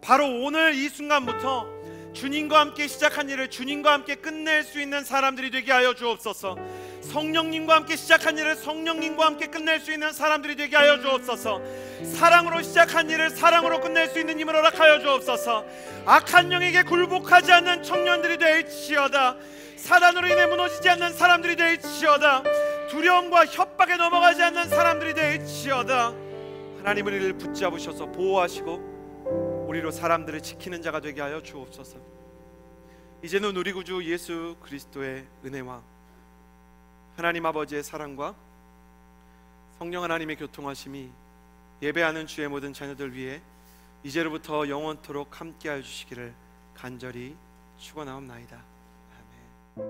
바로 오늘 이 순간부터 주님과 함께 시작한 일을 주님과 함께 끝낼 수 있는 사람들이 되게 하여 주옵소서. 성령님과 함께 시작한 일을 성령님과 함께 끝낼 수 있는 사람들이 되게 하여 주옵소서. 사랑으로 시작한 일을 사랑으로 끝낼 수 있는 힘을 허락하여 주옵소서. 악한 영에게 굴복하지 않는 청년들이 될지어다. 사단으로 인해 무너지지 않는 사람들이 될지어다. 두려움과 협박에 넘어가지 않는 사람들이 될지어다. 하나님, 우리를 붙잡으셔서 보호하시고 우리로 사람들을 지키는 자가 되게 하여 주옵소서. 이제는 우리 구주 예수 그리스도의 은혜와 하나님 아버지의 사랑과 성령 하나님의 교통하심이 예배하는 주의 모든 자녀들 위해 이제로부터 영원토록 함께하여 주시기를 간절히 축원하옵나이다. 아멘.